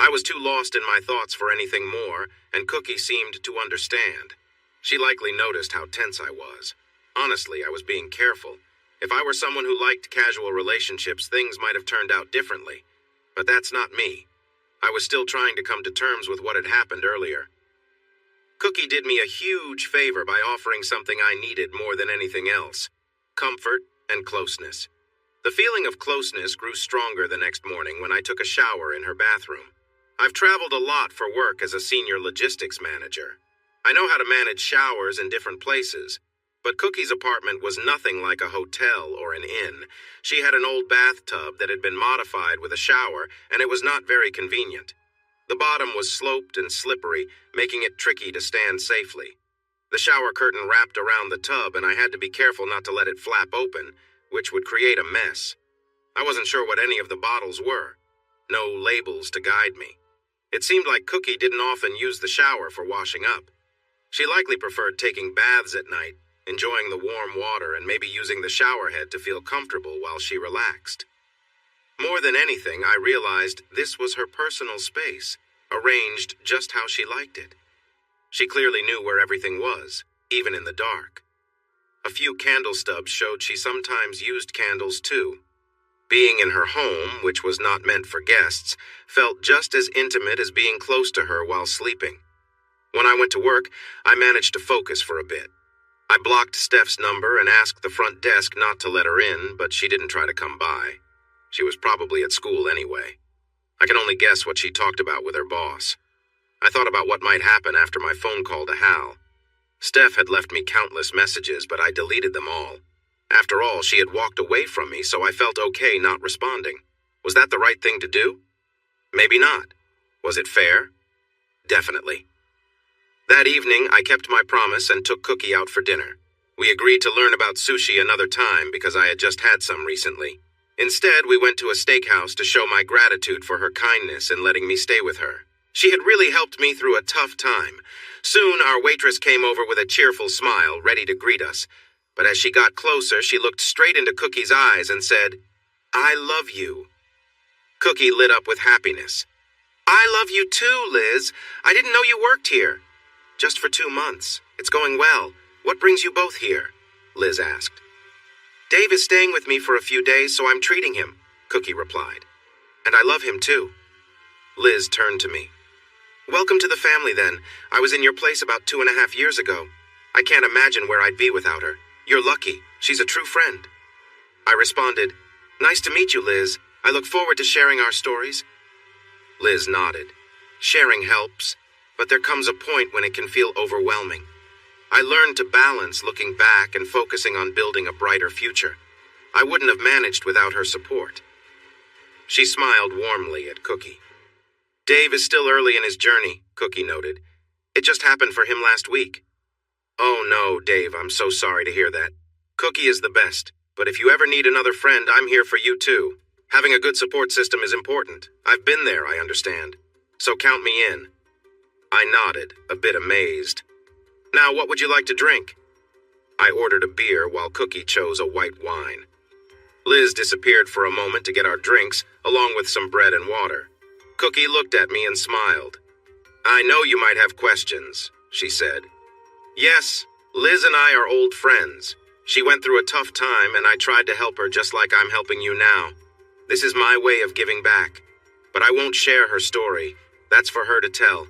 I was too lost in my thoughts for anything more, and Cookie seemed to understand. She likely noticed how tense I was. Honestly, I was being careful. If I were someone who liked casual relationships, things might have turned out differently. But that's not me. I was still trying to come to terms with what had happened earlier. Cookie did me a huge favor by offering something I needed more than anything else: comfort and closeness. The feeling of closeness grew stronger the next morning when I took a shower in her bathroom. I've traveled a lot for work as a senior logistics manager. I know how to manage showers in different places, but Cookie's apartment was nothing like a hotel or an inn. She had an old bathtub that had been modified with a shower, and it was not very convenient. The bottom was sloped and slippery, making it tricky to stand safely. The shower curtain wrapped around the tub, and I had to be careful not to let it flap open, which would create a mess. I wasn't sure what any of the bottles were. No labels to guide me. It seemed like Cookie didn't often use the shower for washing up. She likely preferred taking baths at night, enjoying the warm water and maybe using the shower head to feel comfortable while she relaxed. More than anything, I realized this was her personal space, arranged just how she liked it. She clearly knew where everything was, even in the dark. A few candle stubs showed she sometimes used candles too. Being in her home, which was not meant for guests, felt just as intimate as being close to her while sleeping. When I went to work, I managed to focus for a bit. I blocked Steph's number and asked the front desk not to let her in, but she didn't try to come by. She was probably at school anyway. I can only guess what she talked about with her boss. I thought about what might happen after my phone call to Hal. Steph had left me countless messages, but I deleted them all. After all, she had walked away from me, so I felt okay not responding. Was that the right thing to do? Maybe not. Was it fair? Definitely. That evening, I kept my promise and took Cookie out for dinner. We agreed to learn about sushi another time because I had just had some recently. Instead, we went to a steakhouse to show my gratitude for her kindness in letting me stay with her. She had really helped me through a tough time. Soon, our waitress came over with a cheerful smile, ready to greet us. But as she got closer, she looked straight into Cookie's eyes and said, "I love you." Cookie lit up with happiness. "I love you too, Liz. I didn't know you worked here." "Just for 2 months. It's going well. What brings you both here?" Liz asked. "Dave is staying with me for a few days, so I'm treating him," Cookie replied. "And I love him too." Liz turned to me. "Welcome to the family then. I was in your place about 2.5 years ago. I can't imagine where I'd be without her. You're lucky. She's a true friend." I responded, "Nice to meet you, Liz. I look forward to sharing our stories." Liz nodded. "Sharing helps, but there comes a point when it can feel overwhelming. I learned to balance looking back and focusing on building a brighter future. I wouldn't have managed without her support." She smiled warmly at Cookie. "Dave is still early in his journey," Cookie noted. "It just happened for him last week." "Oh no, Dave, I'm so sorry to hear that. Cookie is the best, but if you ever need another friend, I'm here for you too. Having a good support system is important. I've been there, I understand. So count me in." I nodded, a bit amazed. "Now, what would you like to drink?" I ordered a beer while Cookie chose a white wine. Liz disappeared for a moment to get our drinks, along with some bread and water. Cookie looked at me and smiled. "I know you might have questions," she said. "Yes, Liz and I are old friends. She went through a tough time, and I tried to help her just like I'm helping you now. This is my way of giving back. But I won't share her story. That's for her to tell.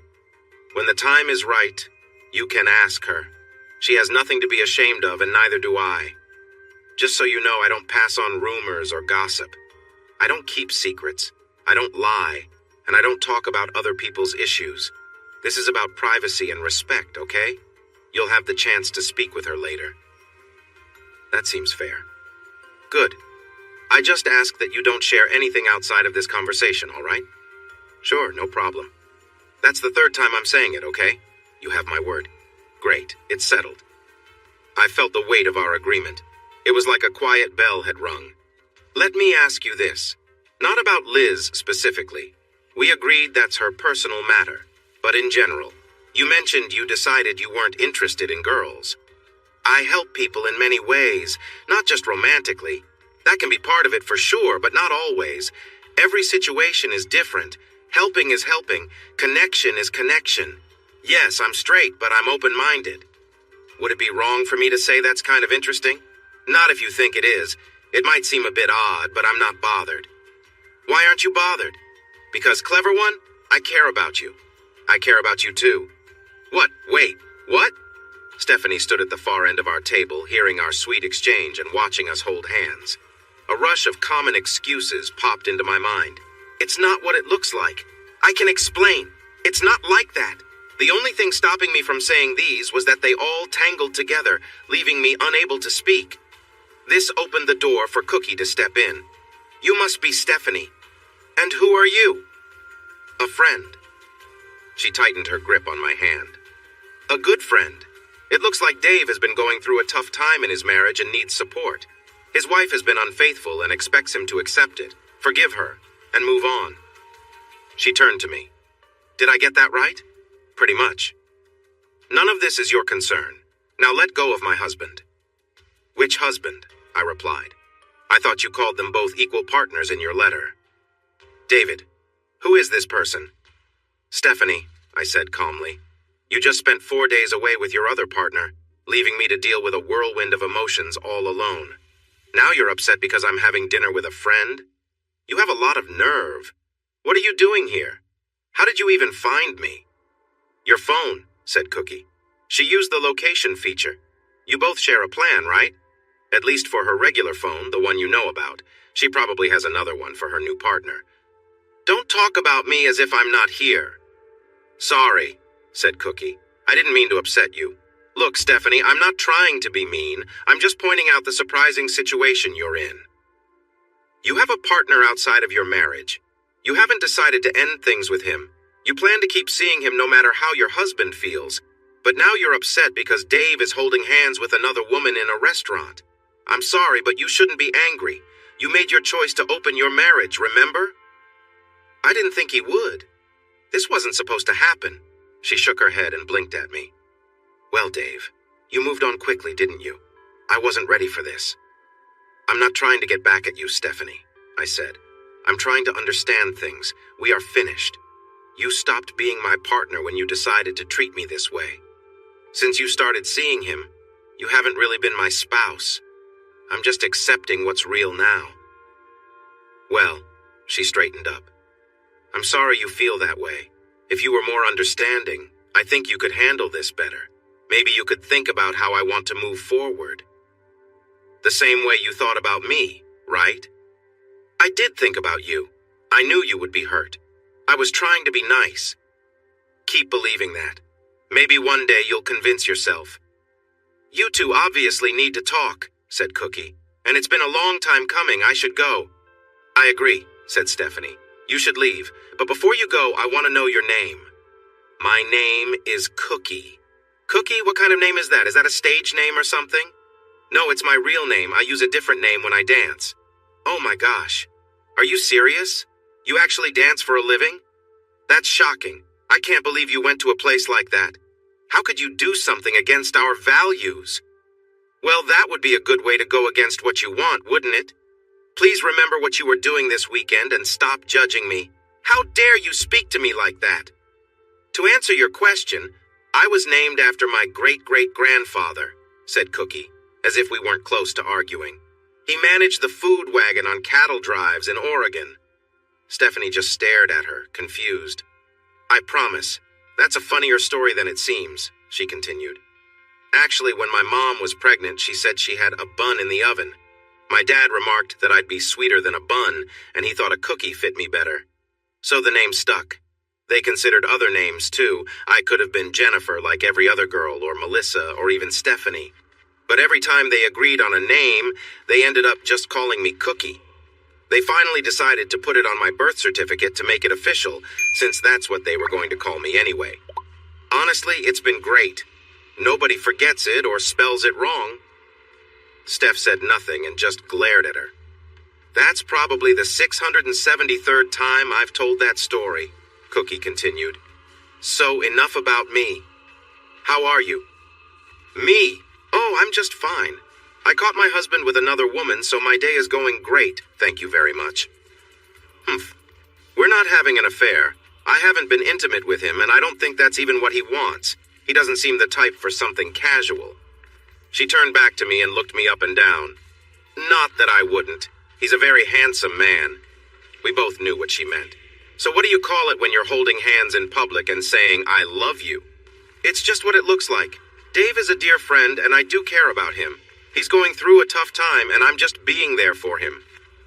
When the time is right, you can ask her. She has nothing to be ashamed of, and neither do I. Just so you know, I don't pass on rumors or gossip. I don't keep secrets. I don't lie, and I don't talk about other people's issues. This is about privacy and respect, okay? You'll have the chance to speak with her later." That seems fair. "Good. I just ask that you don't share anything outside of this conversation, all right?" "Sure, no problem. That's the 3rd time I'm saying it, okay? You have my word." "Great, it's settled." I felt the weight of our agreement. It was like a quiet bell had rung. "Let me ask you this. Not about Liz specifically. We agreed that's her personal matter. But in general, you mentioned you decided you weren't interested in girls. I help people in many ways, not just romantically. That can be part of it for sure, but not always. Every situation is different, Helping is helping. Connection is connection. Yes, I'm straight, but I'm open-minded. Would it be wrong for me to say that's kind of interesting? Not if you think it is. It might seem a bit odd, but I'm not bothered. Why aren't you bothered? Because, clever one, I care about you. I care about you too. What? Wait, what? Stephanie stood at the far end of our table, hearing our sweet exchange and watching us hold hands. A rush of common excuses popped into my mind. It's not what it looks like. I can explain. It's not like that. The only thing stopping me from saying these was that they all tangled together, leaving me unable to speak. This opened the door for Cookie to step in. You must be Stephanie. And who are you? A friend. She tightened her grip on my hand. A good friend. It looks like Dave has been going through a tough time in his marriage and needs support. His wife has been unfaithful and expects him to accept it, forgive her, and move on. She turned to me. Did I get that right? Pretty much. None of this is your concern. Now let go of my husband. Which husband? I replied. I thought you called them both equal partners in your letter. David, who is this person? Stephanie, I said calmly. You just spent 4 days away with your other partner, leaving me to deal with a whirlwind of emotions all alone. Now you're upset because I'm having dinner with a friend? You have a lot of nerve. What are you doing here? How did you even find me? Your phone, said Cookie. She used the location feature. You both share a plan, right? At least for her regular phone, the one you know about. She probably has another one for her new partner. Don't talk about me as if I'm not here. Sorry, said Cookie. I didn't mean to upset you. Look, Stephanie, I'm not trying to be mean. I'm just pointing out the surprising situation you're in. You have a partner outside of your marriage. You haven't decided to end things with him. You plan to keep seeing him no matter how your husband feels. But now you're upset because Dave is holding hands with another woman in a restaurant. I'm sorry, but you shouldn't be angry. You made your choice to open your marriage, remember? I didn't think he would. This wasn't supposed to happen. She shook her head and blinked at me. Well, Dave, you moved on quickly, didn't you? I wasn't ready for this. I'm not trying to get back at you, Stephanie, I said. I'm trying to understand things. We are finished. You stopped being my partner when you decided to treat me this way. Since you started seeing him, you haven't really been my spouse. I'm just accepting what's real now. Well, she straightened up. I'm sorry you feel that way. If you were more understanding, I think you could handle this better. Maybe you could think about how I want to move forward. The same way you thought about me, right? I did think about you. I knew you would be hurt. I was trying to be nice. Keep believing that. Maybe one day you'll convince yourself. You two obviously need to talk, said Cookie. And it's been a long time coming. I should go. I agree, said Stephanie. You should leave. But before you go, I want to know your name. My name is Cookie. Cookie? What kind of name is that? Is that a stage name or something? No, it's my real name. I use a different name when I dance. Oh my gosh. Are you serious? You actually dance for a living? That's shocking. I can't believe you went to a place like that. How could you do something against our values? Well, that would be a good way to go against what you want, wouldn't it? Please remember what you were doing this weekend and stop judging me. How dare you speak to me like that? To answer your question, I was named after my great-great-grandfather, said Cookie, as if we weren't close to arguing. He managed the food wagon on cattle drives in Oregon. Stephanie just stared at her, confused. I promise, that's a funnier story than it seems, she continued. Actually, when my mom was pregnant, she said she had a bun in the oven. My dad remarked that I'd be sweeter than a bun, and he thought a cookie fit me better. So the name stuck. They considered other names, too. I could have been Jennifer like every other girl, or Melissa, or even Stephanie. But every time they agreed on a name, they ended up just calling me Cookie. They finally decided to put it on my birth certificate to make it official, since that's what they were going to call me anyway. Honestly, it's been great. Nobody forgets it or spells it wrong. Steph said nothing and just glared at her. That's probably the 673rd time I've told that story, Cookie continued. So enough about me. How are you? Me? Oh, I'm just fine. I caught my husband with another woman, so my day is going great, thank you very much. Humph. We're not having an affair. I haven't been intimate with him, and I don't think that's even what he wants. He doesn't seem the type for something casual. She turned back to me and looked me up and down. Not that I wouldn't. He's a very handsome man. We both knew what she meant. So what do you call it when you're holding hands in public and saying, I love you? It's just what it looks like. Dave is a dear friend, and I do care about him. He's going through a tough time, and I'm just being there for him.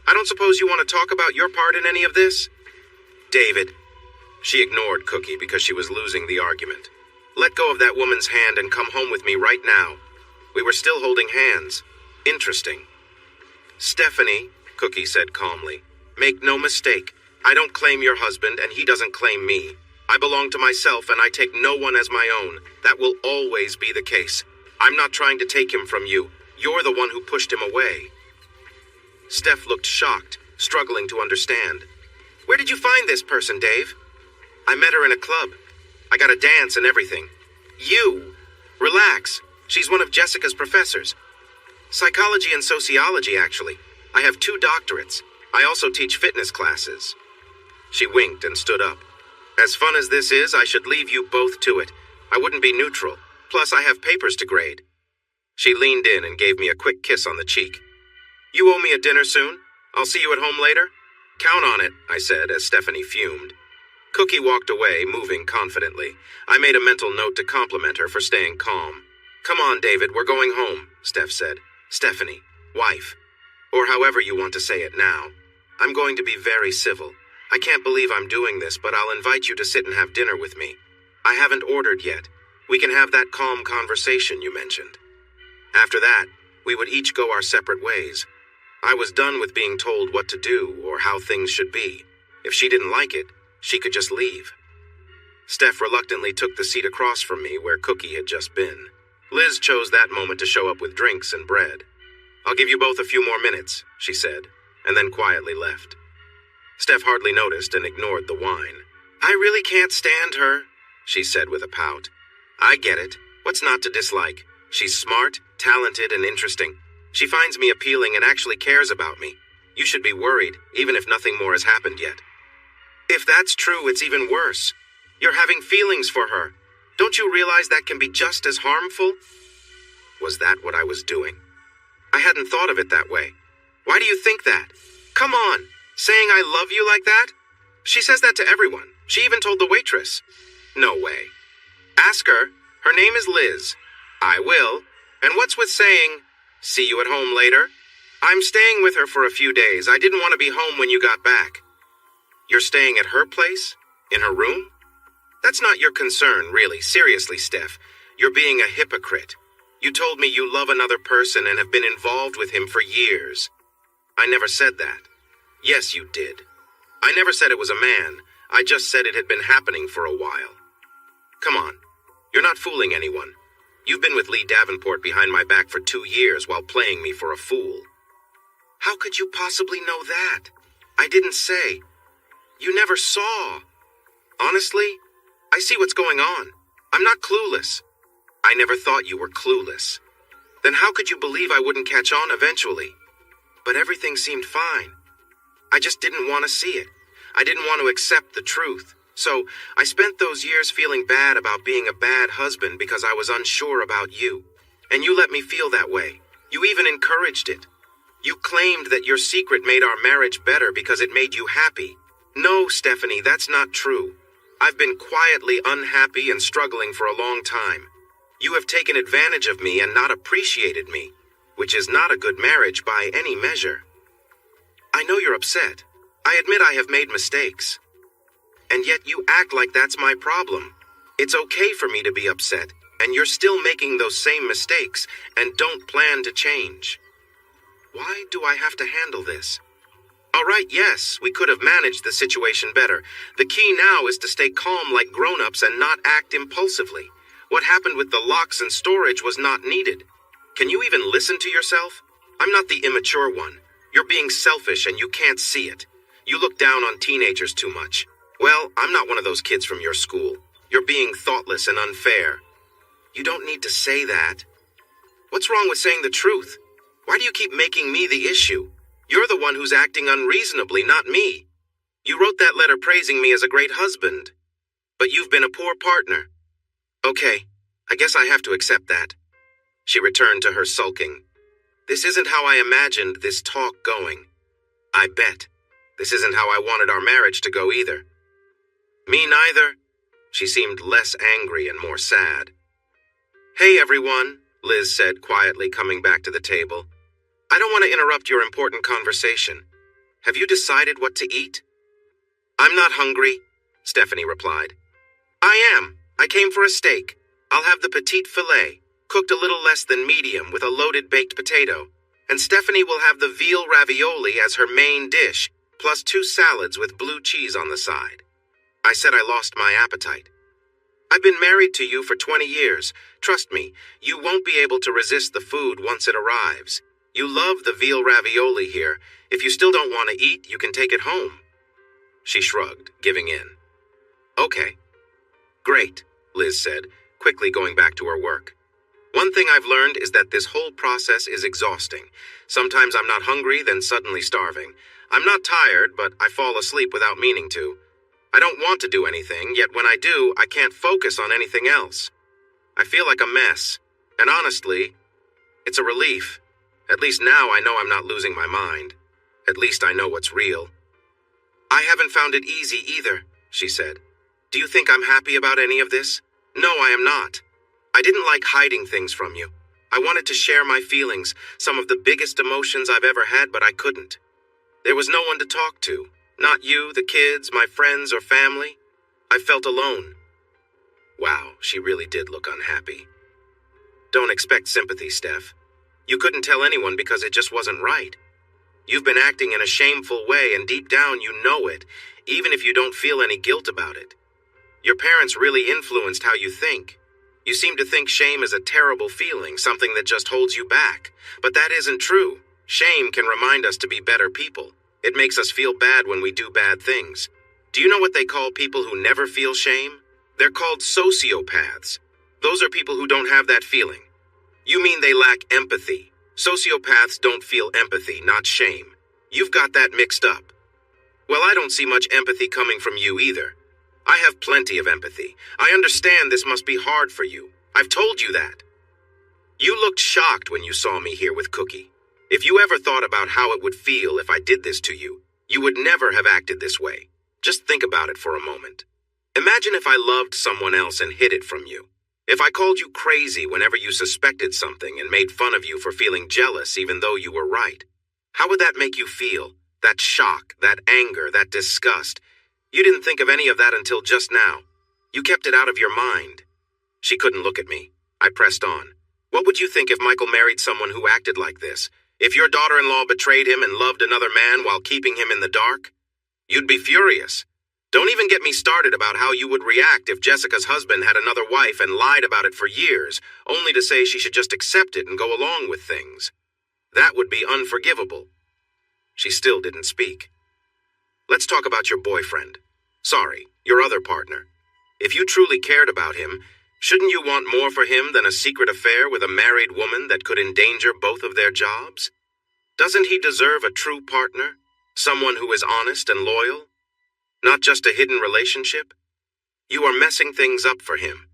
I don't suppose you want to talk about your part in any of this? David. She ignored Cookie because she was losing the argument. Let go of that woman's hand and come home with me right now. We were still holding hands. Interesting. Stephanie, Cookie said calmly, make no mistake. I don't claim your husband, and he doesn't claim me. I belong to myself, and I take no one as my own. That will always be the case. I'm not trying to take him from you. You're the one who pushed him away. Steph looked shocked, struggling to understand. Where did you find this person, Dave? I met her in a club. I got a dance and everything. You? Relax. She's one of Jessica's professors. Psychology and sociology, actually. I have 2 doctorates. I also teach fitness classes. She winked and stood up. As fun as this is, I should leave you both to it. I wouldn't be neutral. Plus, I have papers to grade. She leaned in and gave me a quick kiss on the cheek. You owe me a dinner soon? I'll see you at home later? Count on it, I said as Stephanie fumed. Cookie walked away, moving confidently. I made a mental note to compliment her for staying calm. Come on, David, we're going home, Steph said. Stephanie, wife. Or however you want to say it now. I'm going to be very civil. I can't believe I'm doing this, but I'll invite you to sit and have dinner with me. I haven't ordered yet. We can have that calm conversation you mentioned. After that, we would each go our separate ways. I was done with being told what to do or how things should be. If she didn't like it, she could just leave. Steph reluctantly took the seat across from me where Cookie had just been. Liz chose that moment to show up with drinks and bread. I'll give you both a few more minutes, she said, and then quietly left. Steph hardly noticed and ignored the wine. I really can't stand her, she said with a pout. I get it. What's not to dislike? She's smart, talented, and interesting. She finds me appealing and actually cares about me. You should be worried, even if nothing more has happened yet. If that's true, it's even worse. You're having feelings for her. Don't you realize that can be just as harmful? Was that what I was doing? I hadn't thought of it that way. Why do you think that? Come on, saying I love you like that? She says that to everyone. She even told the waitress. No way. Ask her. Her name is Liz. I will. And what's with saying, see you at home later? I'm staying with her for a few days. I didn't want to be home when you got back. You're staying at her place? In her room? That's not your concern, really. Seriously, Steph. You're being a hypocrite. You told me you love another person and have been involved with him for years. I never said that. Yes, you did. I never said it was a man. I just said it had been happening for a while. Come on. You're not fooling anyone. You've been with Lee Davenport behind my back for 2 years while playing me for a fool. How could you possibly know that? I didn't say. You never saw. Honestly, I see what's going on. I'm not clueless. I never thought you were clueless. Then how could you believe I wouldn't catch on eventually? But everything seemed fine. I just didn't want to see it. I didn't want to accept the truth. So I spent those years feeling bad about being a bad husband because I was unsure about you. And you let me feel that way. You even encouraged it. You claimed that your secret made our marriage better because it made you happy. No, Stephanie, that's not true. I've been quietly unhappy and struggling for a long time. You have taken advantage of me and not appreciated me, which is not a good marriage by any measure. I know you're upset. I admit I have made mistakes. And yet you act like that's my problem. It's okay for me to be upset, and you're still making those same mistakes and don't plan to change. Why do I have to handle this? All right, yes, we could have managed the situation better. The key now is to stay calm like grown-ups and not act impulsively. What happened with the locks and storage was not needed. Can you even listen to yourself? I'm not the immature one. You're being selfish and you can't see it. You look down on teenagers too much. Well, I'm not one of those kids from your school. You're being thoughtless and unfair. You don't need to say that. What's wrong with saying the truth? Why do you keep making me the issue? You're the one who's acting unreasonably, not me. You wrote that letter praising me as a great husband, but you've been a poor partner. Okay, I guess I have to accept that. She returned to her sulking. This isn't how I imagined this talk going. I bet. This isn't how I wanted our marriage to go either. Me neither. She seemed less angry and more sad. Hey everyone, Liz said quietly, coming back to the table. I don't want to interrupt your important conversation. Have you decided what to eat? I'm not hungry, Stephanie replied. I am. I came for a steak. I'll have the petite filet, cooked a little less than medium with a loaded baked potato. And Stephanie will have the veal ravioli as her main dish, plus 2 salads with blue cheese on the side. I said I lost my appetite. I've been married to you for 20 years. Trust me, you won't be able to resist the food once it arrives. You love the veal ravioli here. If you still don't want to eat, you can take it home. She shrugged, giving in. Okay. Great, Liz said, quickly going back to her work. One thing I've learned is that this whole process is exhausting. Sometimes I'm not hungry, then suddenly starving. I'm not tired, but I fall asleep without meaning to. I don't want to do anything, yet when I do, I can't focus on anything else. I feel like a mess, and honestly, it's a relief. At least now I know I'm not losing my mind. At least I know what's real. I haven't found it easy either, she said. Do you think I'm happy about any of this? No, I am not. I didn't like hiding things from you. I wanted to share my feelings, some of the biggest emotions I've ever had, but I couldn't. There was no one to talk to. Not you, the kids, my friends, or family. I felt alone. Wow, she really did look unhappy. Don't expect sympathy, Steph. You couldn't tell anyone because it just wasn't right. You've been acting in a shameful way, and deep down you know it, even if you don't feel any guilt about it. Your parents really influenced how you think. You seem to think shame is a terrible feeling, something that just holds you back. But that isn't true. Shame can remind us to be better people. It makes us feel bad when we do bad things. Do you know what they call people who never feel shame? They're called sociopaths. Those are people who don't have that feeling. You mean they lack empathy. Sociopaths don't feel empathy, not shame. You've got that mixed up. Well, I don't see much empathy coming from you either. I have plenty of empathy. I understand this must be hard for you. I've told you that. You looked shocked when you saw me here with Cookie. If you ever thought about how it would feel if I did this to you, you would never have acted this way. Just think about it for a moment. Imagine if I loved someone else and hid it from you. If I called you crazy whenever you suspected something and made fun of you for feeling jealous even though you were right. How would that make you feel? That shock, that anger, that disgust. You didn't think of any of that until just now. You kept it out of your mind. She couldn't look at me. I pressed on. What would you think if Michael married someone who acted like this? If your daughter-in-law betrayed him and loved another man while keeping him in the dark? You'd be furious. Don't even get me started about how you would react if Jessica's husband had another wife and lied about it for years, only to say she should just accept it and go along with things. That would be unforgivable. She still didn't speak. Let's talk about your boyfriend. Sorry, your other partner. If you truly cared about him, shouldn't you want more for him than a secret affair with a married woman that could endanger both of their jobs? Doesn't he deserve a true partner? Someone who is honest and loyal? Not just a hidden relationship? You are messing things up for him.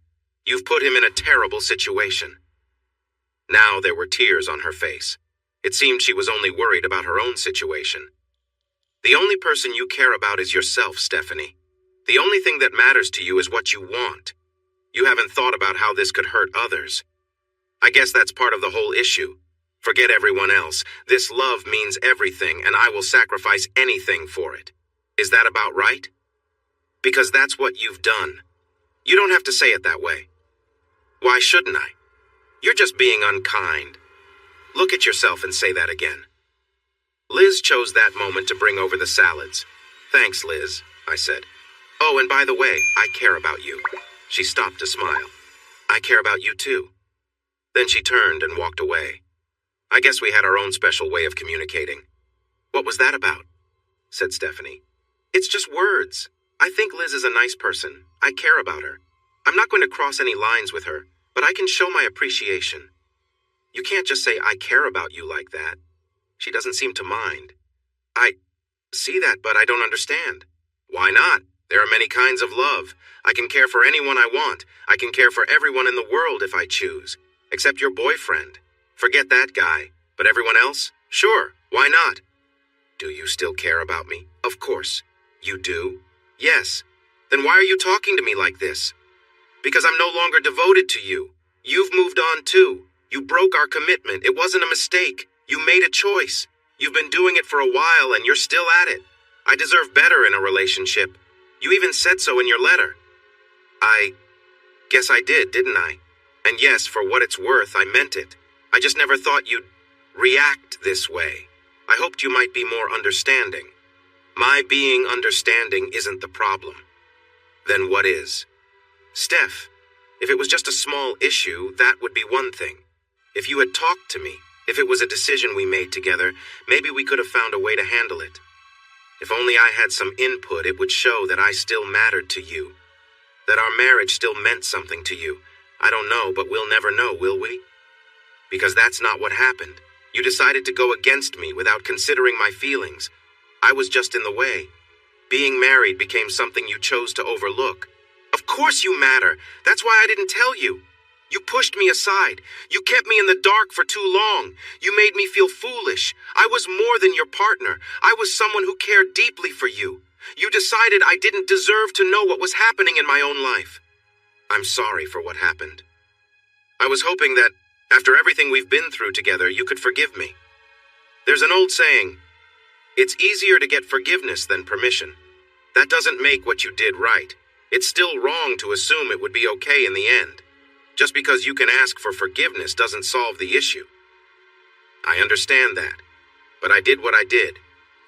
You've put him in a terrible situation. Now there were tears on her face. It seemed she was only worried about her own situation. The only person you care about is yourself, Stephanie. The only thing that matters to you is what you want. You haven't thought about how this could hurt others. I guess that's part of the whole issue. Forget everyone else. This love means everything, and I will sacrifice anything for it. Is that about right? Because that's what you've done. You don't have to say it that way. Why shouldn't I? You're just being unkind. Look at yourself and say that again. Liz chose that moment to bring over the salads. Thanks, Liz, I said. Oh, and by the way, I care about you. She stopped to smile. I care about you too. Then she turned and walked away. I guess we had our own special way of communicating. What was that about? Said Stephanie. It's just words. I think Liz is a nice person. I care about her. I'm not going to cross any lines with her, but I can show my appreciation. You can't just say I care about you like that. She doesn't seem to mind. I see that, but I don't understand. Why not? There are many kinds of love. I can care for anyone I want. I can care for everyone in the world if I choose. Except your boyfriend. Forget that guy. But everyone else? Sure, why not? Do you still care about me? Of course. You do? Yes. Then why are you talking to me like this? Because I'm no longer devoted to you. You've moved on too. You broke our commitment. It wasn't a mistake. You made a choice. You've been doing it for a while and you're still at it. I deserve better in a relationship. You even said so in your letter. I guess I did, didn't I? And yes, for what it's worth, I meant it. I just never thought you'd react this way. I hoped you might be more understanding. My being understanding isn't the problem. Then what is? Steph, if it was just a small issue, that would be one thing. If you had talked to me, if it was a decision we made together, maybe we could have found a way to handle it. If only I had some input, it would show that I still mattered to you. That our marriage still meant something to you. I don't know, but we'll never know, will we? Because that's not what happened. You decided to go against me without considering my feelings. I was just in the way. Being married became something you chose to overlook. Of course you matter. That's why I didn't tell you. You pushed me aside. You kept me in the dark for too long. You made me feel foolish. I was more than your partner. I was someone who cared deeply for you. You decided I didn't deserve to know what was happening in my own life. I'm sorry for what happened. I was hoping that, after everything we've been through together, you could forgive me. There's an old saying, it's easier to get forgiveness than permission. That doesn't make what you did right. It's still wrong to assume it would be okay in the end. Just because you can ask for forgiveness doesn't solve the issue. I understand that, but I did what I did.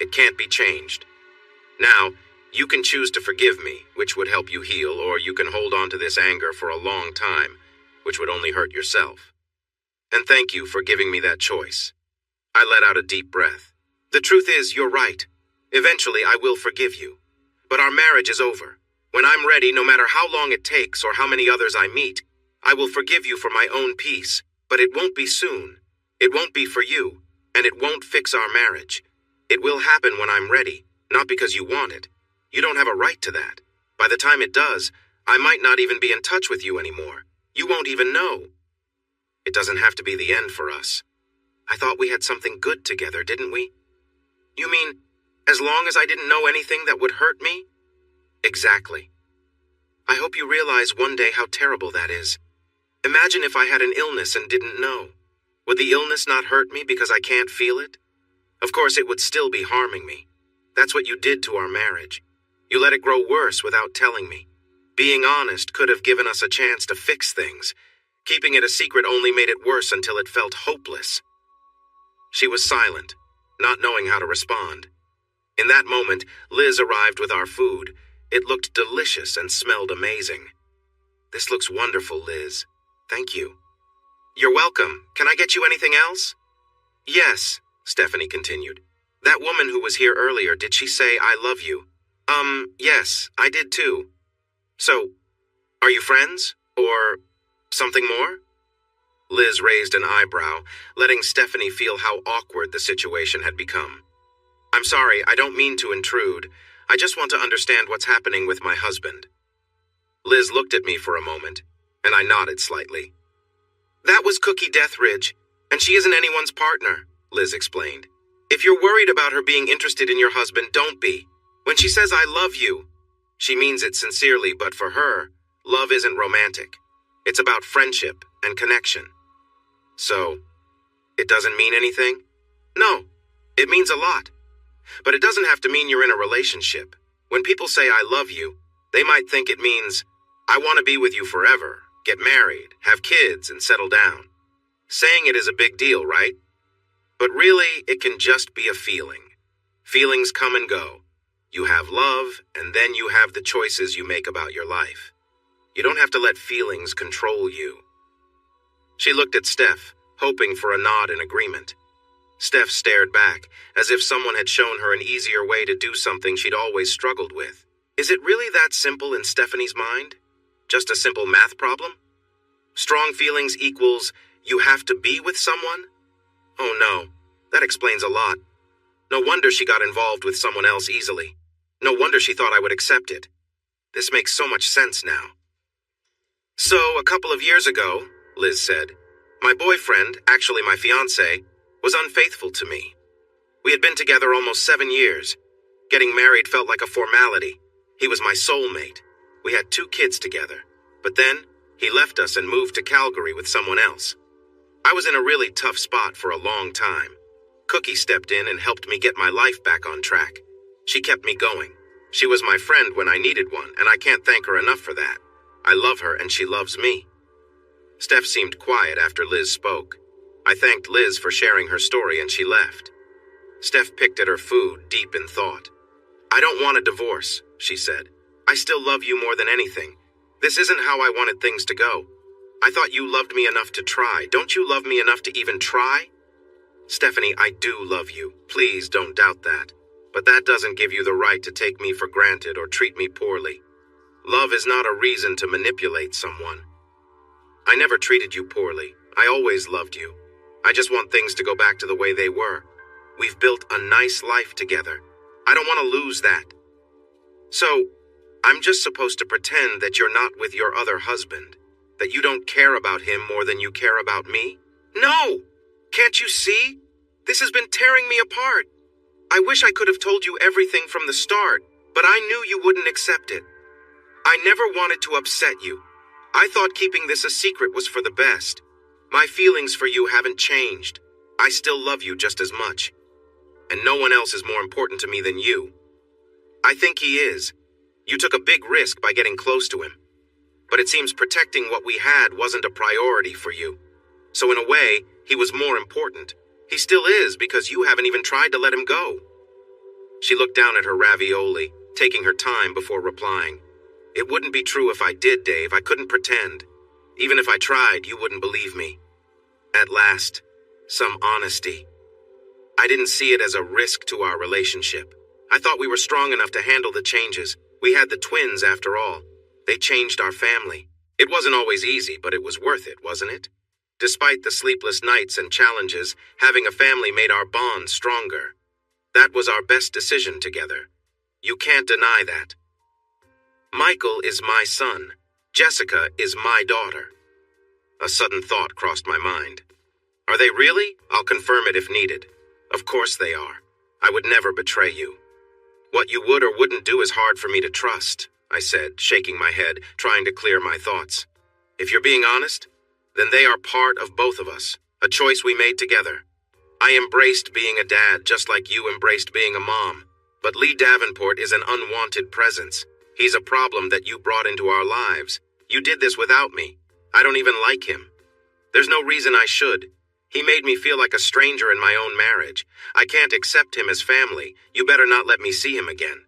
It can't be changed. Now, you can choose to forgive me, which would help you heal, or you can hold on to this anger for a long time, which would only hurt yourself. And thank you for giving me that choice. I let out a deep breath. The truth is, you're right. Eventually, I will forgive you. But our marriage is over. When I'm ready, no matter how long it takes or how many others I meet, I will forgive you for my own peace, but it won't be soon. It won't be for you, and it won't fix our marriage. It will happen when I'm ready, not because you want it. You don't have a right to that. By the time it does, I might not even be in touch with you anymore. You won't even know. It doesn't have to be the end for us. I thought we had something good together, didn't we? You mean, as long as I didn't know anything that would hurt me? Exactly. I hope you realize one day how terrible that is. Imagine if I had an illness and didn't know. Would the illness not hurt me because I can't feel it? Of course, it would still be harming me. That's what you did to our marriage. You let it grow worse without telling me. Being honest could have given us a chance to fix things. Keeping it a secret only made it worse until it felt hopeless. She was silent, not knowing how to respond. In that moment, Liz arrived with our food. It looked delicious and smelled amazing. This looks wonderful, Liz. Thank you. You're welcome. Can I get you anything else? Yes, Stephanie continued. That woman who was here earlier, did she say I love you? Yes, I did too. So, are you friends? Or something more? Liz raised an eyebrow, letting Stephanie feel how awkward the situation had become. I'm sorry, I don't mean to intrude. I just want to understand what's happening with my husband. Liz looked at me for a moment, and I nodded slightly. That was Cookie Deathridge, and she isn't anyone's partner, Liz explained. If you're worried about her being interested in your husband, don't be. When she says I love you, she means it sincerely, but for her, love isn't romantic. It's about friendship and connection. So, it doesn't mean anything? No, it means a lot. But it doesn't have to mean you're in a relationship. When people say I love you, they might think it means I want to be with you forever, get married, have kids, and settle down. Saying it is a big deal, right? But really, it can just be a feeling. Feelings come and go. You have love, and then you have the choices you make about your life. You don't have to let feelings control you. She looked at Steph, hoping for a nod in agreement. Steph stared back, as if someone had shown her an easier way to do something she'd always struggled with. Is it really that simple in Stephanie's mind? Just a simple math problem? Strong feelings equals you have to be with someone? Oh no, that explains a lot. No wonder she got involved with someone else easily. No wonder she thought I would accept it. This makes so much sense now. So, a couple of years ago, Liz said, my boyfriend, actually my fiancé, was unfaithful to me. We had been together almost 7 years. Getting married felt like a formality. He was my soulmate. We had 2 kids together. But then, he left us and moved to Calgary with someone else. I was in a really tough spot for a long time. Cookie stepped in and helped me get my life back on track. She kept me going. She was my friend when I needed one, and I can't thank her enough for that. I love her and she loves me. Steph seemed quiet after Liz spoke. I thanked Liz for sharing her story and she left. Steph picked at her food, deep in thought. I don't want a divorce, she said. I still love you more than anything. This isn't how I wanted things to go. I thought you loved me enough to try. Don't you love me enough to even try? Stephanie, I do love you. Please don't doubt that. But that doesn't give you the right to take me for granted or treat me poorly. Love is not a reason to manipulate someone. I never treated you poorly. I always loved you. I just want things to go back to the way they were. We've built a nice life together. I don't want to lose that. So, I'm just supposed to pretend that you're not with your other husband, that you don't care about him more than you care about me? No! Can't you see? This has been tearing me apart. I wish I could have told you everything from the start, but I knew you wouldn't accept it. I never wanted to upset you. I thought keeping this a secret was for the best. My feelings for you haven't changed. I still love you just as much. And no one else is more important to me than you. I think he is. You took a big risk by getting close to him. But it seems protecting what we had wasn't a priority for you. So in a way, he was more important. He still is because you haven't even tried to let him go. She looked down at her ravioli, taking her time before replying. It wouldn't be true if I did, Dave. I couldn't pretend. Even if I tried, you wouldn't believe me. At last, some honesty. I didn't see it as a risk to our relationship. I thought we were strong enough to handle the changes. We had the twins, after all. They changed our family. It wasn't always easy, but it was worth it, wasn't it? Despite the sleepless nights and challenges, having a family made our bond stronger. That was our best decision together. You can't deny that. Michael is my son. Jessica is my daughter. A sudden thought crossed my mind. Are they really? I'll confirm it if needed. Of course they are. I would never betray you. What you would or wouldn't do is hard for me to trust, I said, shaking my head, trying to clear my thoughts. If you're being honest, then they are part of both of us, a choice we made together. I embraced being a dad just like you embraced being a mom. But Lee Davenport is an unwanted presence. He's a problem that you brought into our lives. You did this without me. I don't even like him. There's no reason I should. He made me feel like a stranger in my own marriage. I can't accept him as family. You better not let me see him again.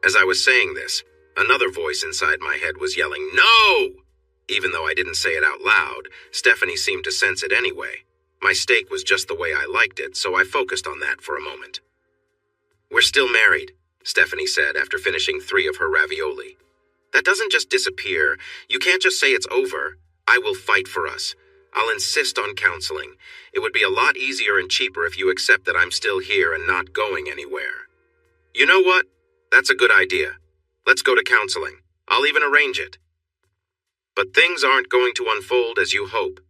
As I was saying this, another voice inside my head was yelling, "No!" Even though I didn't say it out loud, Stephanie seemed to sense it anyway. My steak was just the way I liked it, so I focused on that for a moment. We're still married, Stephanie said after finishing 3 of her ravioli. That doesn't just disappear. You can't just say it's over. I will fight for us. I'll insist on counseling. It would be a lot easier and cheaper if you accept that I'm still here and not going anywhere. You know what? That's a good idea. Let's go to counseling. I'll even arrange it. But things aren't going to unfold as you hope.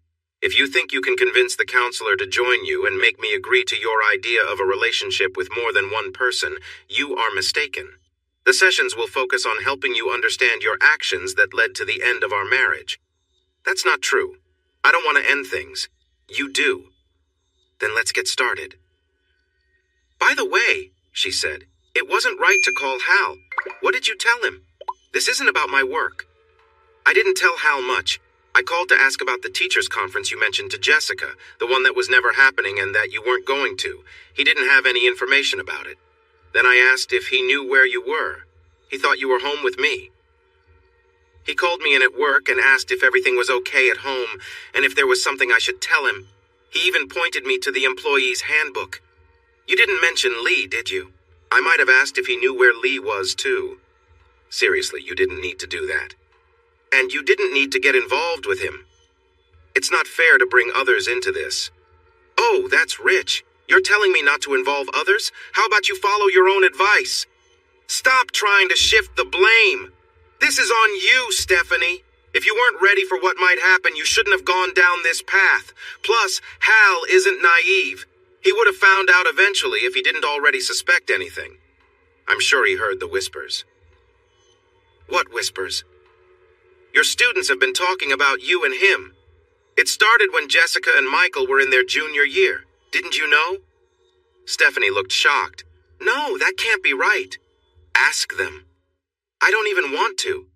If you think you can convince the counselor to join you and make me agree to your idea of a relationship with more than one person, you are mistaken. The sessions will focus on helping you understand your actions that led to the end of our marriage. That's not true. I don't want to end things. You do. Then let's get started. By the way, she said, it wasn't right to call Hal. What did you tell him? This isn't about my work. I didn't tell Hal much. I called to ask about the teachers' conference you mentioned to Jessica, the one that was never happening and that you weren't going to. He didn't have any information about it. Then I asked if he knew where you were. He thought you were home with me. He called me in at work and asked if everything was okay at home and if there was something I should tell him. He even pointed me to the employee's handbook. You didn't mention Lee, did you? I might have asked if he knew where Lee was, too. Seriously, you didn't need to do that. And you didn't need to get involved with him. It's not fair to bring others into this. Oh, that's rich. You're telling me not to involve others? How about you follow your own advice? Stop trying to shift the blame. This is on you, Stephanie. If you weren't ready for what might happen, you shouldn't have gone down this path. Plus, Hal isn't naive. He would have found out eventually if he didn't already suspect anything. I'm sure he heard the whispers. What whispers? Your students have been talking about you and him. It started when Jessica and Michael were in their junior year. Didn't you know? Stephanie looked shocked. No, that can't be right. Ask them. I don't even want to.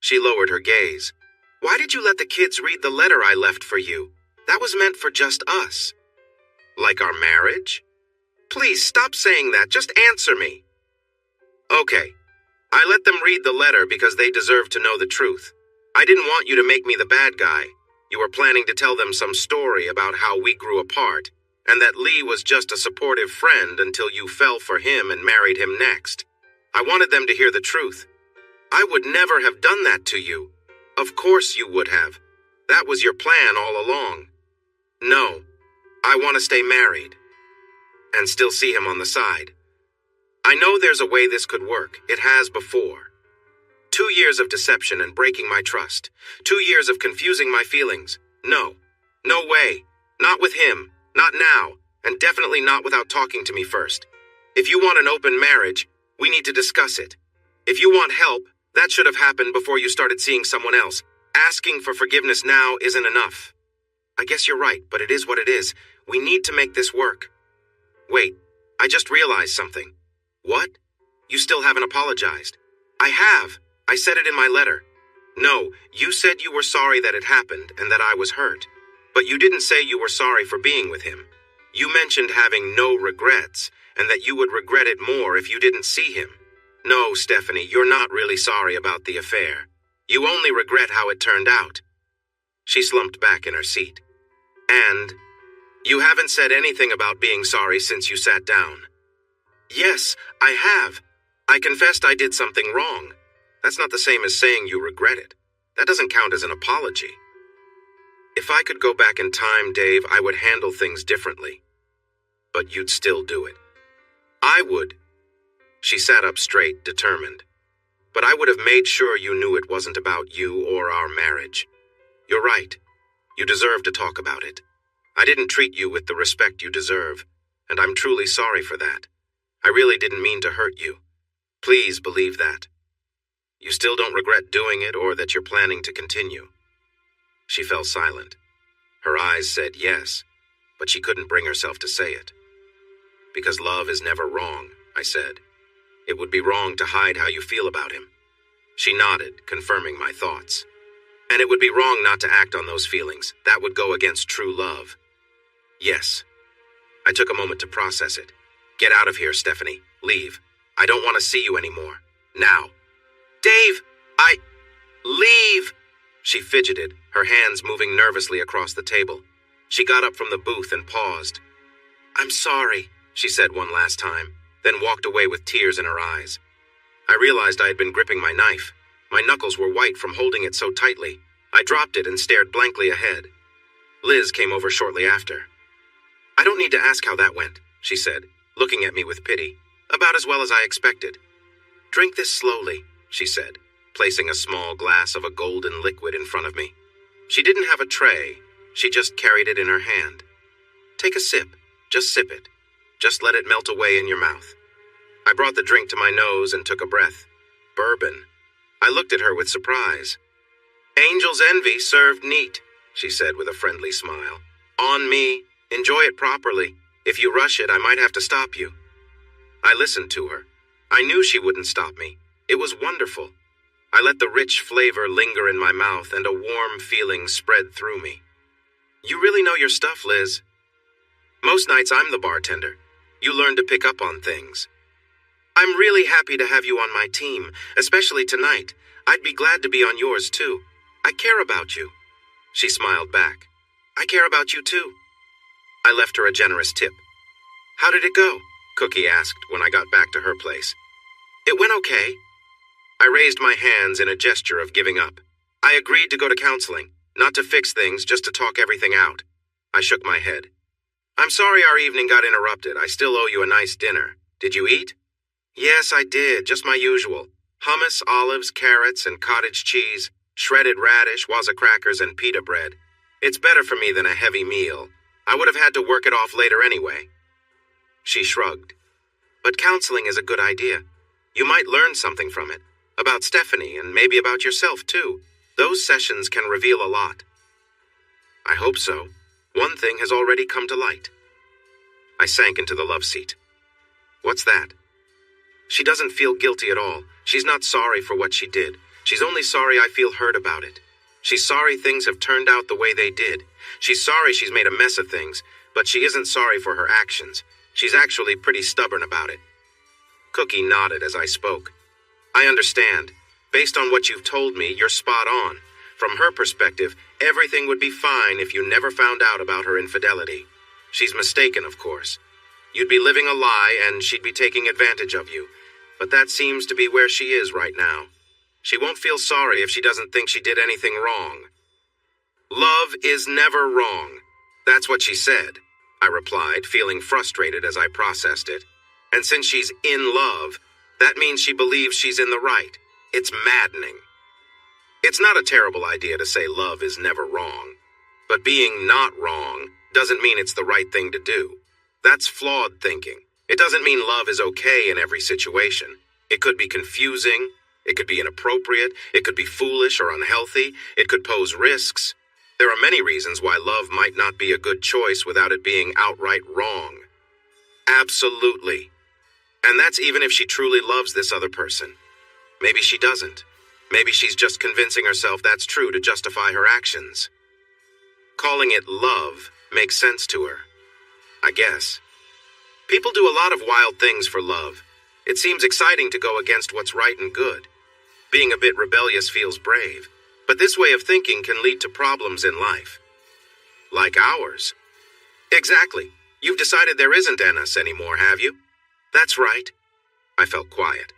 She lowered her gaze. Why did you let the kids read the letter I left for you? That was meant for just us. Like our marriage? Please stop saying that. Just answer me. Okay. I let them read the letter because they deserve to know the truth. I didn't want you to make me the bad guy. You were planning to tell them some story about how we grew apart, and that Lee was just a supportive friend until you fell for him and married him next. I wanted them to hear the truth. I would never have done that to you. Of course you would have. That was your plan all along. No, I want to stay married. And still see him on the side. I know there's a way this could work. It has before. 2 years of deception and breaking my trust. 2 years of confusing my feelings. No. No way. Not with him. Not now. And definitely not without talking to me first. If you want an open marriage, we need to discuss it. If you want help, that should have happened before you started seeing someone else. Asking for forgiveness now isn't enough. I guess you're right, but it is what it is. We need to make this work. Wait, I just realized something. What? You still haven't apologized. I have. I said it in my letter. No, you said you were sorry that it happened and that I was hurt. But you didn't say you were sorry for being with him. You mentioned having no regrets and that you would regret it more if you didn't see him. No, Stephanie, you're not really sorry about the affair. You only regret how it turned out. She slumped back in her seat. And you haven't said anything about being sorry since you sat down. Yes, I have. I confessed I did something wrong. That's not the same as saying you regret it. That doesn't count as an apology. If I could go back in time, Dave, I would handle things differently. But you'd still do it. I would. She sat up straight, determined. But I would have made sure you knew it wasn't about you or our marriage. You're right. You deserve to talk about it. I didn't treat you with the respect you deserve, and I'm truly sorry for that. I really didn't mean to hurt you. Please believe that. You still don't regret doing it or that you're planning to continue. She fell silent. Her eyes said yes, but she couldn't bring herself to say it. Because love is never wrong, I said. It would be wrong to hide how you feel about him. She nodded, confirming my thoughts. And it would be wrong not to act on those feelings. That would go against true love. Yes. I took a moment to process it. Get out of here, Stephanie. Leave. I don't want to see you anymore. Now. Dave! Leave! She fidgeted, her hands moving nervously across the table. She got up from the booth and paused. I'm sorry, she said one last time, then walked away with tears in her eyes. I realized I had been gripping my knife. My knuckles were white from holding it so tightly. I dropped it and stared blankly ahead. Liz came over shortly after. I don't need to ask how that went, she said, looking at me with pity. About as well as I expected. Drink this slowly, she said, placing a small glass of a golden liquid in front of me. She didn't have a tray. She just carried it in her hand. Take a sip. Just sip it. Just let it melt away in your mouth. I brought the drink to my nose and took a breath. Bourbon. I looked at her with surprise. Angel's Envy served neat, she said with a friendly smile. On me. Enjoy it properly. If you rush it, I might have to stop you. I listened to her. I knew she wouldn't stop me. It was wonderful. I let the rich flavor linger in my mouth and a warm feeling spread through me. You really know your stuff, Liz. Most nights I'm the bartender. You learn to pick up on things. I'm really happy to have you on my team, especially tonight. I'd be glad to be on yours, too. I care about you. She smiled back. I care about you, too. I left her a generous tip. How did it go? Cookie asked when I got back to her place. It went okay. I raised my hands in a gesture of giving up. I agreed to go to counseling, not to fix things, just to talk everything out. I shook my head. I'm sorry our evening got interrupted. I still owe you a nice dinner. Did you eat? Yes, I did, just my usual. Hummus, olives, carrots, and cottage cheese, shredded radish, wazza crackers, and pita bread. It's better for me than a heavy meal. I would have had to work it off later anyway. She shrugged. But counseling is a good idea. You might learn something from it. About Stephanie, and maybe about yourself, too. Those sessions can reveal a lot. I hope so. One thing has already come to light. I sank into the love seat. What's that? She doesn't feel guilty at all. She's not sorry for what she did. She's only sorry I feel hurt about it. She's sorry things have turned out the way they did. She's sorry she's made a mess of things, but she isn't sorry for her actions. She's actually pretty stubborn about it. Cookie nodded as I spoke. I understand. Based on what you've told me, you're spot on. From her perspective, everything would be fine if you never found out about her infidelity. She's mistaken, of course. You'd be living a lie and she'd be taking advantage of you. But that seems to be where she is right now. She won't feel sorry if she doesn't think she did anything wrong. Love is never wrong. That's what she said, I replied, feeling frustrated as I processed it. And since she's in love, that means she believes she's in the right. It's maddening. It's not a terrible idea to say love is never wrong. But being not wrong doesn't mean it's the right thing to do. That's flawed thinking. It doesn't mean love is okay in every situation. It could be confusing. It could be inappropriate. It could be foolish or unhealthy. It could pose risks. There are many reasons why love might not be a good choice without it being outright wrong. Absolutely. And that's even if she truly loves this other person. Maybe she doesn't. Maybe she's just convincing herself that's true to justify her actions. Calling it love makes sense to her, I guess. People do a lot of wild things for love. It seems exciting to go against what's right and good. Being a bit rebellious feels brave. But this way of thinking can lead to problems in life. Like ours. Exactly. You've decided there isn't Ennis anymore, have you? That's right. I felt quiet.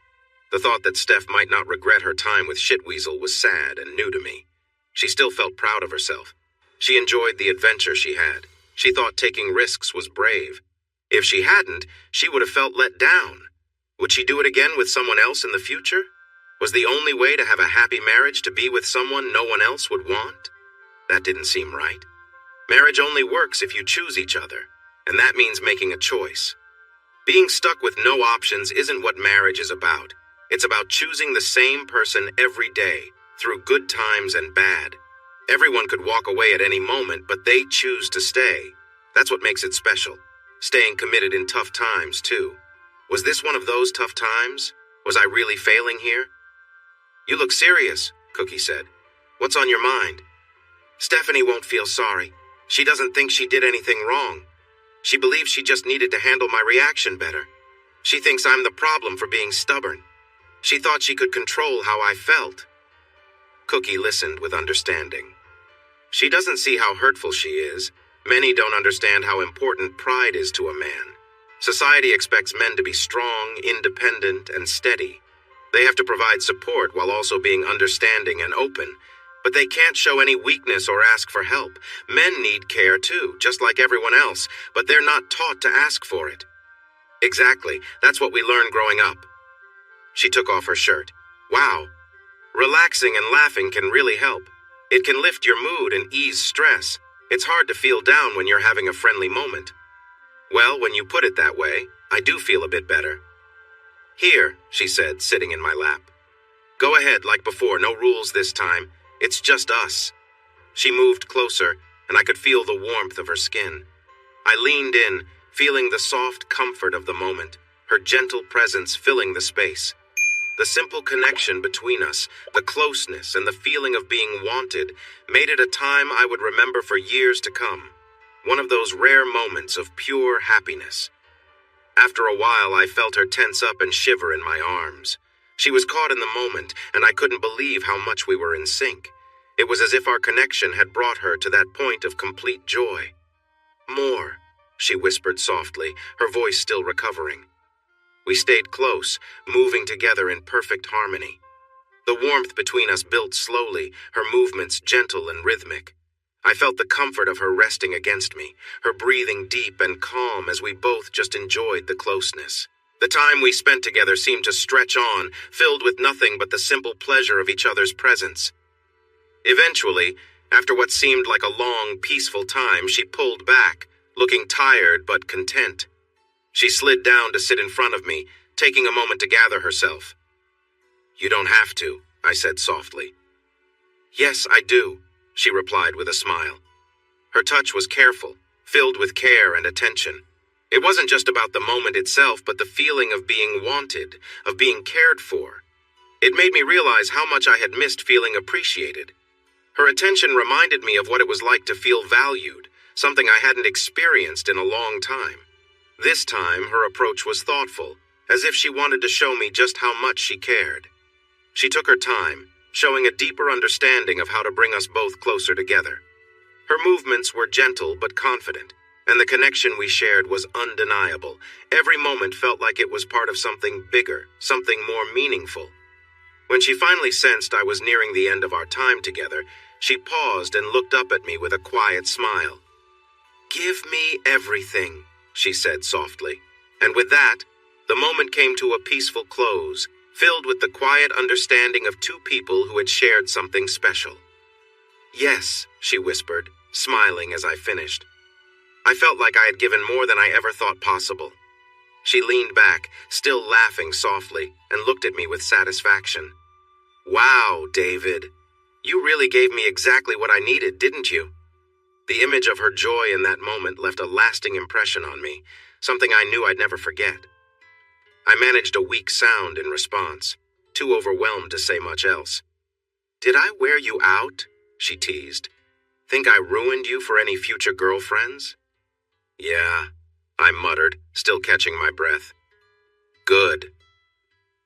The thought that Steph might not regret her time with Shitweasel was sad and new to me. She still felt proud of herself. She enjoyed the adventure she had. She thought taking risks was brave. If she hadn't, she would have felt let down. Would she do it again with someone else in the future? Was the only way to have a happy marriage to be with someone no one else would want? That didn't seem right. Marriage only works if you choose each other, and that means making a choice. Being stuck with no options isn't what marriage is about. It's about choosing the same person every day, through good times and bad. Everyone could walk away at any moment, but they choose to stay. That's what makes it special. Staying committed in tough times, too. Was this one of those tough times? Was I really failing here? You look serious, Cookie said. What's on your mind? Stephanie won't feel sorry. She doesn't think she did anything wrong. She believes she just needed to handle my reaction better. She thinks I'm the problem for being stubborn. She thought she could control how I felt. Cookie listened with understanding. She doesn't see how hurtful she is. Many don't understand how important pride is to a man. Society expects men to be strong, independent, and steady. They have to provide support while also being understanding and open. But they can't show any weakness or ask for help. Men need care too, just like everyone else, but they're not taught to ask for it. Exactly, that's what we learn growing up. She took off her shirt. Wow. Relaxing and laughing can really help. It can lift your mood and ease stress. It's hard to feel down when you're having a friendly moment. Well, when you put it that way, I do feel a bit better. Here, she said, sitting in my lap. Go ahead, like before, no rules this time. It's just us. She moved closer, and I could feel the warmth of her skin. I leaned in, feeling the soft comfort of the moment, her gentle presence filling the space. The simple connection between us, the closeness, and the feeling of being wanted made it a time I would remember for years to come. One of those rare moments of pure happiness. After a while, I felt her tense up and shiver in my arms. She was caught in the moment, and I couldn't believe how much we were in sync. It was as if our connection had brought her to that point of complete joy. More, she whispered softly, her voice still recovering. We stayed close, moving together in perfect harmony. The warmth between us built slowly, her movements gentle and rhythmic. I felt the comfort of her resting against me, her breathing deep and calm as we both just enjoyed the closeness. The time we spent together seemed to stretch on, filled with nothing but the simple pleasure of each other's presence. Eventually, after what seemed like a long, peaceful time, she pulled back, looking tired but content. She slid down to sit in front of me, taking a moment to gather herself. "You don't have to," I said softly. "Yes, I do," she replied with a smile. Her touch was careful, filled with care and attention. It wasn't just about the moment itself, but the feeling of being wanted, of being cared for. It made me realize how much I had missed feeling appreciated. Her attention reminded me of what it was like to feel valued, something I hadn't experienced in a long time. This time, her approach was thoughtful, as if she wanted to show me just how much she cared. She took her time, showing a deeper understanding of how to bring us both closer together. Her movements were gentle but confident, and the connection we shared was undeniable. Every moment felt like it was part of something bigger, something more meaningful. When she finally sensed I was nearing the end of our time together, she paused and looked up at me with a quiet smile. "Give me everything," she said softly. And with that, the moment came to a peaceful close, filled with the quiet understanding of two people who had shared something special. "Yes," she whispered, smiling as I finished. I felt like I had given more than I ever thought possible. She leaned back, still laughing softly, and looked at me with satisfaction. "Wow, David. You really gave me exactly what I needed, didn't you?" The image of her joy in that moment left a lasting impression on me, something I knew I'd never forget. I managed a weak sound in response, too overwhelmed to say much else. "Did I wear you out?" she teased. "Think I ruined you for any future girlfriends?" "Yeah," I muttered, still catching my breath. "Good."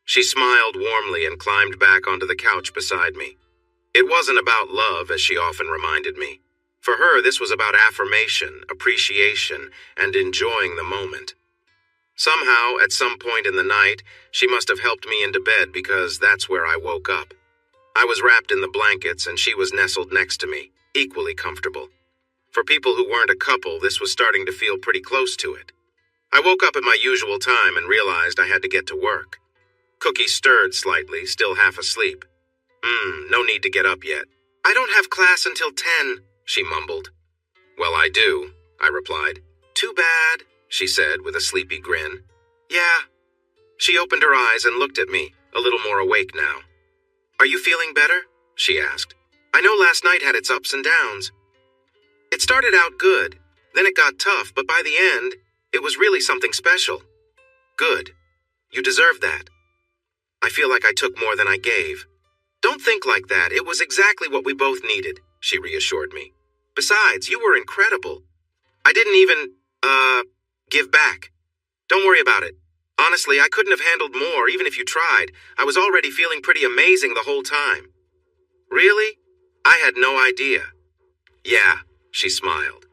She smiled warmly and climbed back onto the couch beside me. It wasn't about love, as she often reminded me. For her, this was about affirmation, appreciation, and enjoying the moment. Somehow, at some point in the night, she must have helped me into bed because that's where I woke up. I was wrapped in the blankets and she was nestled next to me, equally comfortable. For people who weren't a couple, this was starting to feel pretty close to it. I woke up at my usual time and realized I had to get to work. Cookie stirred slightly, still half asleep. No need to get up yet. "I don't have class until 10, she mumbled. "Well, I do," I replied. "Too bad," she said with a sleepy grin. "Yeah." She opened her eyes and looked at me, a little more awake now. "Are you feeling better?" she asked. "I know last night had its ups and downs." "It started out good, then it got tough, but by the end, it was really something special." "Good. You deserve that." "I feel like I took more than I gave." "Don't think like that. It was exactly what we both needed," she reassured me. "Besides, you were incredible. I didn't even, give back. Don't worry about it. Honestly, I couldn't have handled more, even if you tried. I was already feeling pretty amazing the whole time." "Really? I had no idea." "Yeah," she smiled.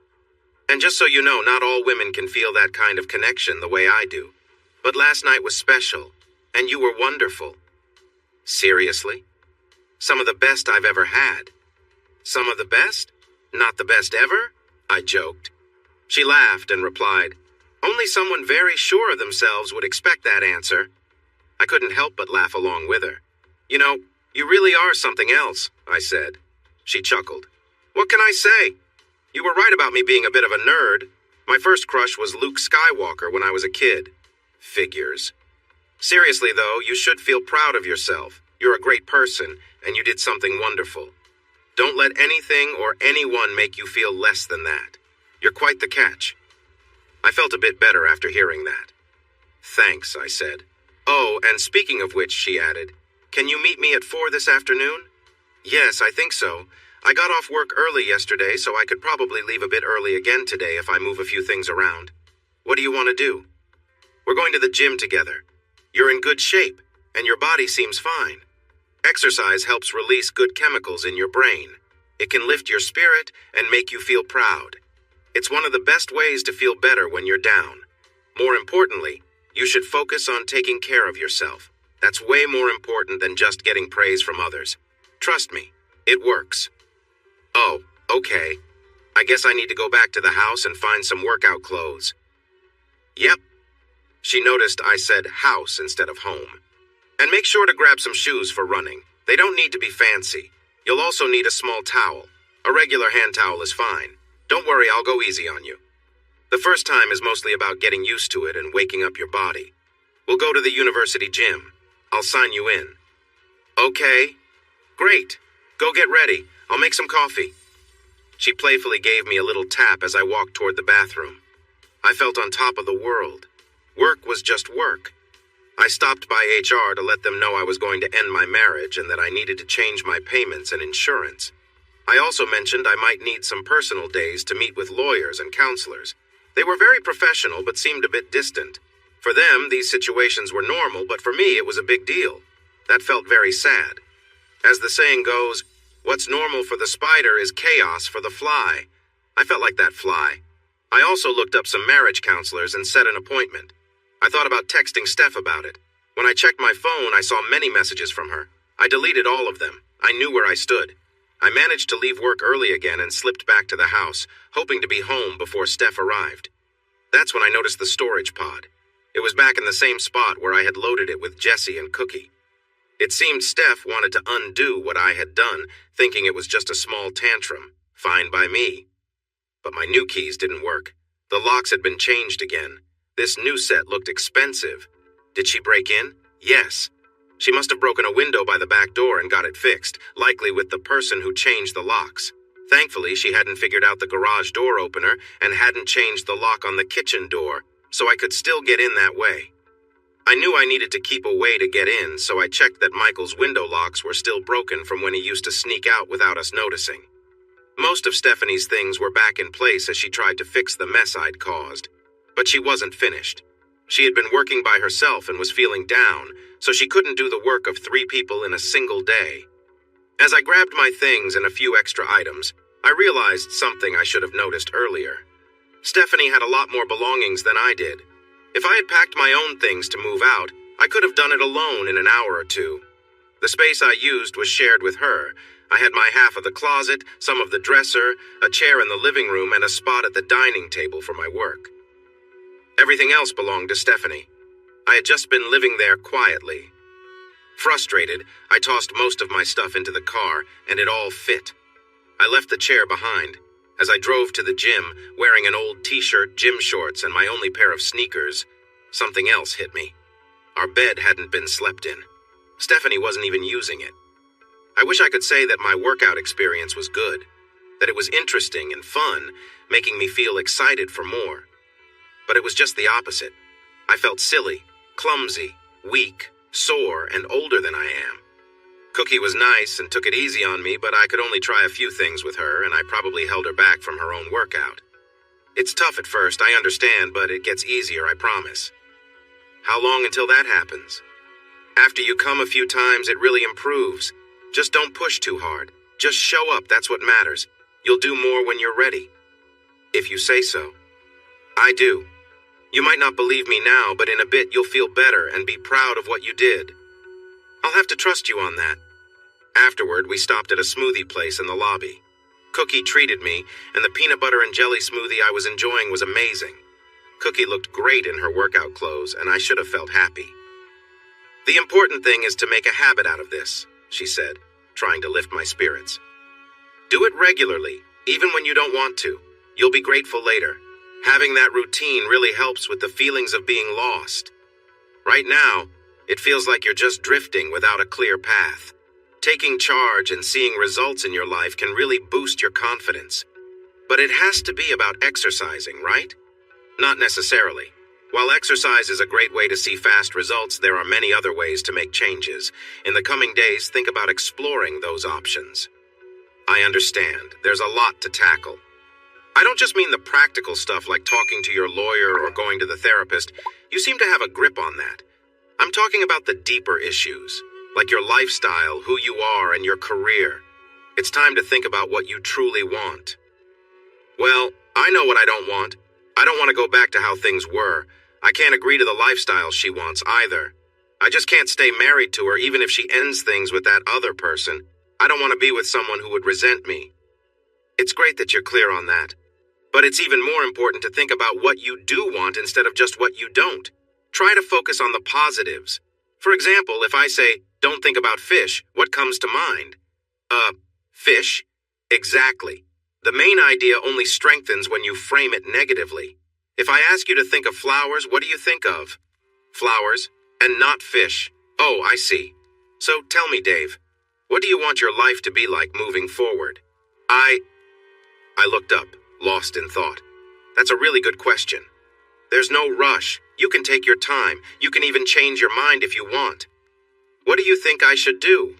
"And just so you know, not all women can feel that kind of connection the way I do. But last night was special, and you were wonderful." "Seriously? Some of the best I've ever had." "Some of the best? Not the best ever?" I joked. She laughed and replied, "Only someone very sure of themselves would expect that answer." I couldn't help but laugh along with her. "You know, you really are something else," I said. She chuckled. "What can I say? You were right about me being a bit of a nerd. My first crush was Luke Skywalker when I was a kid." "Figures." "Seriously, though, you should feel proud of yourself. You're a great person, and you did something wonderful. Don't let anything or anyone make you feel less than that. You're quite the catch." I felt a bit better after hearing that. "Thanks," I said. "Oh, and speaking of which," she added, "can you meet me at 4 this afternoon?" "Yes, I think so. I got off work early yesterday, so I could probably leave a bit early again today if I move a few things around. What do you want to do?" "We're going to the gym together. You're in good shape, and your body seems fine. Exercise helps release good chemicals in your brain. It can lift your spirit and make you feel proud. It's one of the best ways to feel better when you're down. More importantly, you should focus on taking care of yourself. That's way more important than just getting praise from others. Trust me, it works." "Oh, okay. I guess I need to go back to the house and find some workout clothes." "Yep." She noticed I said house instead of home. And make sure to grab some shoes for running. They don't need to be fancy. You'll also need a small towel. A regular hand towel is fine. Don't worry, I'll go easy on you. The first time is mostly about getting used to it and waking up your body. We'll go to the university gym. I'll sign you in. Okay? Great. Go get ready. I'll make some coffee. She playfully gave me a little tap as I walked toward the bathroom. I felt on top of the world. Work was just work. I stopped by HR to let them know I was going to end my marriage and that I needed to change my payments and insurance. I also mentioned I might need some personal days to meet with lawyers and counselors. They were very professional but seemed a bit distant. For them, these situations were normal, but for me, it was a big deal. That felt very sad. As the saying goes, what's normal for the spider is chaos for the fly. I felt like that fly. I also looked up some marriage counselors and set an appointment. I thought about texting Steph about it. When I checked my phone, I saw many messages from her. I deleted all of them. I knew where I stood. I managed to leave work early again and slipped back to the house, hoping to be home before Steph arrived. That's when I noticed the storage pod. It was back in the same spot where I had loaded it with Jesse and Cookie. It seemed Steph wanted to undo what I had done, thinking it was just a small tantrum. Fine by me. But my new keys didn't work. The locks had been changed again. This new set looked expensive. Did she break in? Yes. She must have broken a window by the back door and got it fixed, likely with the person who changed the locks. Thankfully, she hadn't figured out the garage door opener and hadn't changed the lock on the kitchen door, so I could still get in that way. I knew I needed to keep a way to get in, so I checked that Michael's window locks were still broken from when he used to sneak out without us noticing. Most of Stephanie's things were back in place as she tried to fix the mess I'd caused. But she wasn't finished. She had been working by herself and was feeling down, so she couldn't do the work of 3 people in a single day. As I grabbed my things and a few extra items, I realized something I should have noticed earlier. Stephanie had a lot more belongings than I did. If I had packed my own things to move out, I could have done it alone in an hour or two. The space I used was shared with her. I had my half of the closet, some of the dresser, a chair in the living room, and a spot at the dining table for my work. Everything else belonged to Stephanie. I had just been living there quietly. Frustrated, I tossed most of my stuff into the car, and it all fit. I left the chair behind. As I drove to the gym, wearing an old t-shirt, gym shorts, and my only pair of sneakers, something else hit me. Our bed hadn't been slept in. Stephanie wasn't even using it. I wish I could say that my workout experience was good, that it was interesting and fun, making me feel excited for more. But it was just the opposite. I felt silly, clumsy, weak, sore, and older than I am. Cookie was nice and took it easy on me, but I could only try a few things with her, and I probably held her back from her own workout. It's tough at first, I understand, but it gets easier, I promise. How long until that happens? After you come a few times, it really improves. Just don't push too hard. Just show up, that's what matters. You'll do more when you're ready. If you say so. I do. You might not believe me now, but in a bit you'll feel better and be proud of what you did. I'll have to trust you on that. Afterward, we stopped at a smoothie place in the lobby. Cookie treated me, and the peanut butter and jelly smoothie I was enjoying was amazing. Cookie looked great in her workout clothes, and I should have felt happy. The important thing is to make a habit out of this, she said, trying to lift my spirits. Do it regularly, even when you don't want to. You'll be grateful later. Having that routine really helps with the feelings of being lost. Right now, it feels like you're just drifting without a clear path. Taking charge and seeing results in your life can really boost your confidence. But it has to be about exercising, right? Not necessarily. While exercise is a great way to see fast results, there are many other ways to make changes. In the coming days, think about exploring those options. I understand. There's a lot to tackle. I don't just mean the practical stuff like talking to your lawyer or going to the therapist. You seem to have a grip on that. I'm talking about the deeper issues, like your lifestyle, who you are, and your career. It's time to think about what you truly want. Well, I know what I don't want. I don't want to go back to how things were. I can't agree to the lifestyle she wants either. I just can't stay married to her even if she ends things with that other person. I don't want to be with someone who would resent me. It's great that you're clear on that. But it's even more important to think about what you do want instead of just what you don't. Try to focus on the positives. For example, if I say, don't think about fish, what comes to mind? Fish? Exactly. The main idea only strengthens when you frame it negatively. If I ask you to think of flowers, what do you think of? Flowers, and not fish. Oh, I see. So tell me, Dave, what do you want your life to be like moving forward? I looked up, lost in thought. That's a really good question. There's no rush. You can take your time. You can even change your mind if you want. What do you think I should do?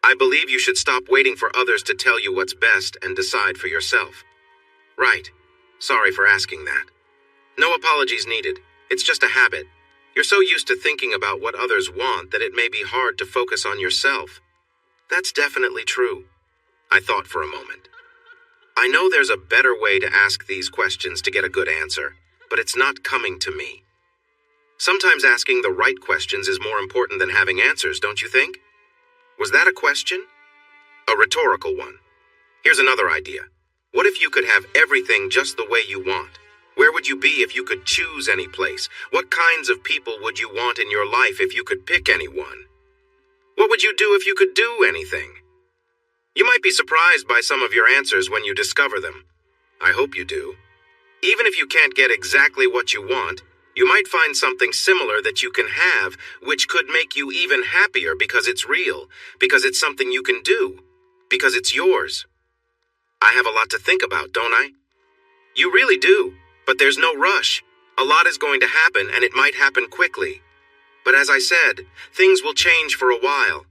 I believe you should stop waiting for others to tell you what's best and decide for yourself. Right. Sorry for asking that. No apologies needed. It's just a habit. You're so used to thinking about what others want that it may be hard to focus on yourself. That's definitely true. I thought for a moment. I know there's a better way to ask these questions to get a good answer, but it's not coming to me. Sometimes asking the right questions is more important than having answers, don't you think? Was that a question? A rhetorical one. Here's another idea. What if you could have everything just the way you want? Where would you be if you could choose any place? What kinds of people would you want in your life if you could pick anyone? What would you do if you could do anything? You might be surprised by some of your answers when you discover them. I hope you do. Even if you can't get exactly what you want, you might find something similar that you can have, which could make you even happier because it's real, because it's something you can do, because it's yours. I have a lot to think about, don't I? You really do, but there's no rush. A lot is going to happen, and it might happen quickly. But as I said, things will change for a while.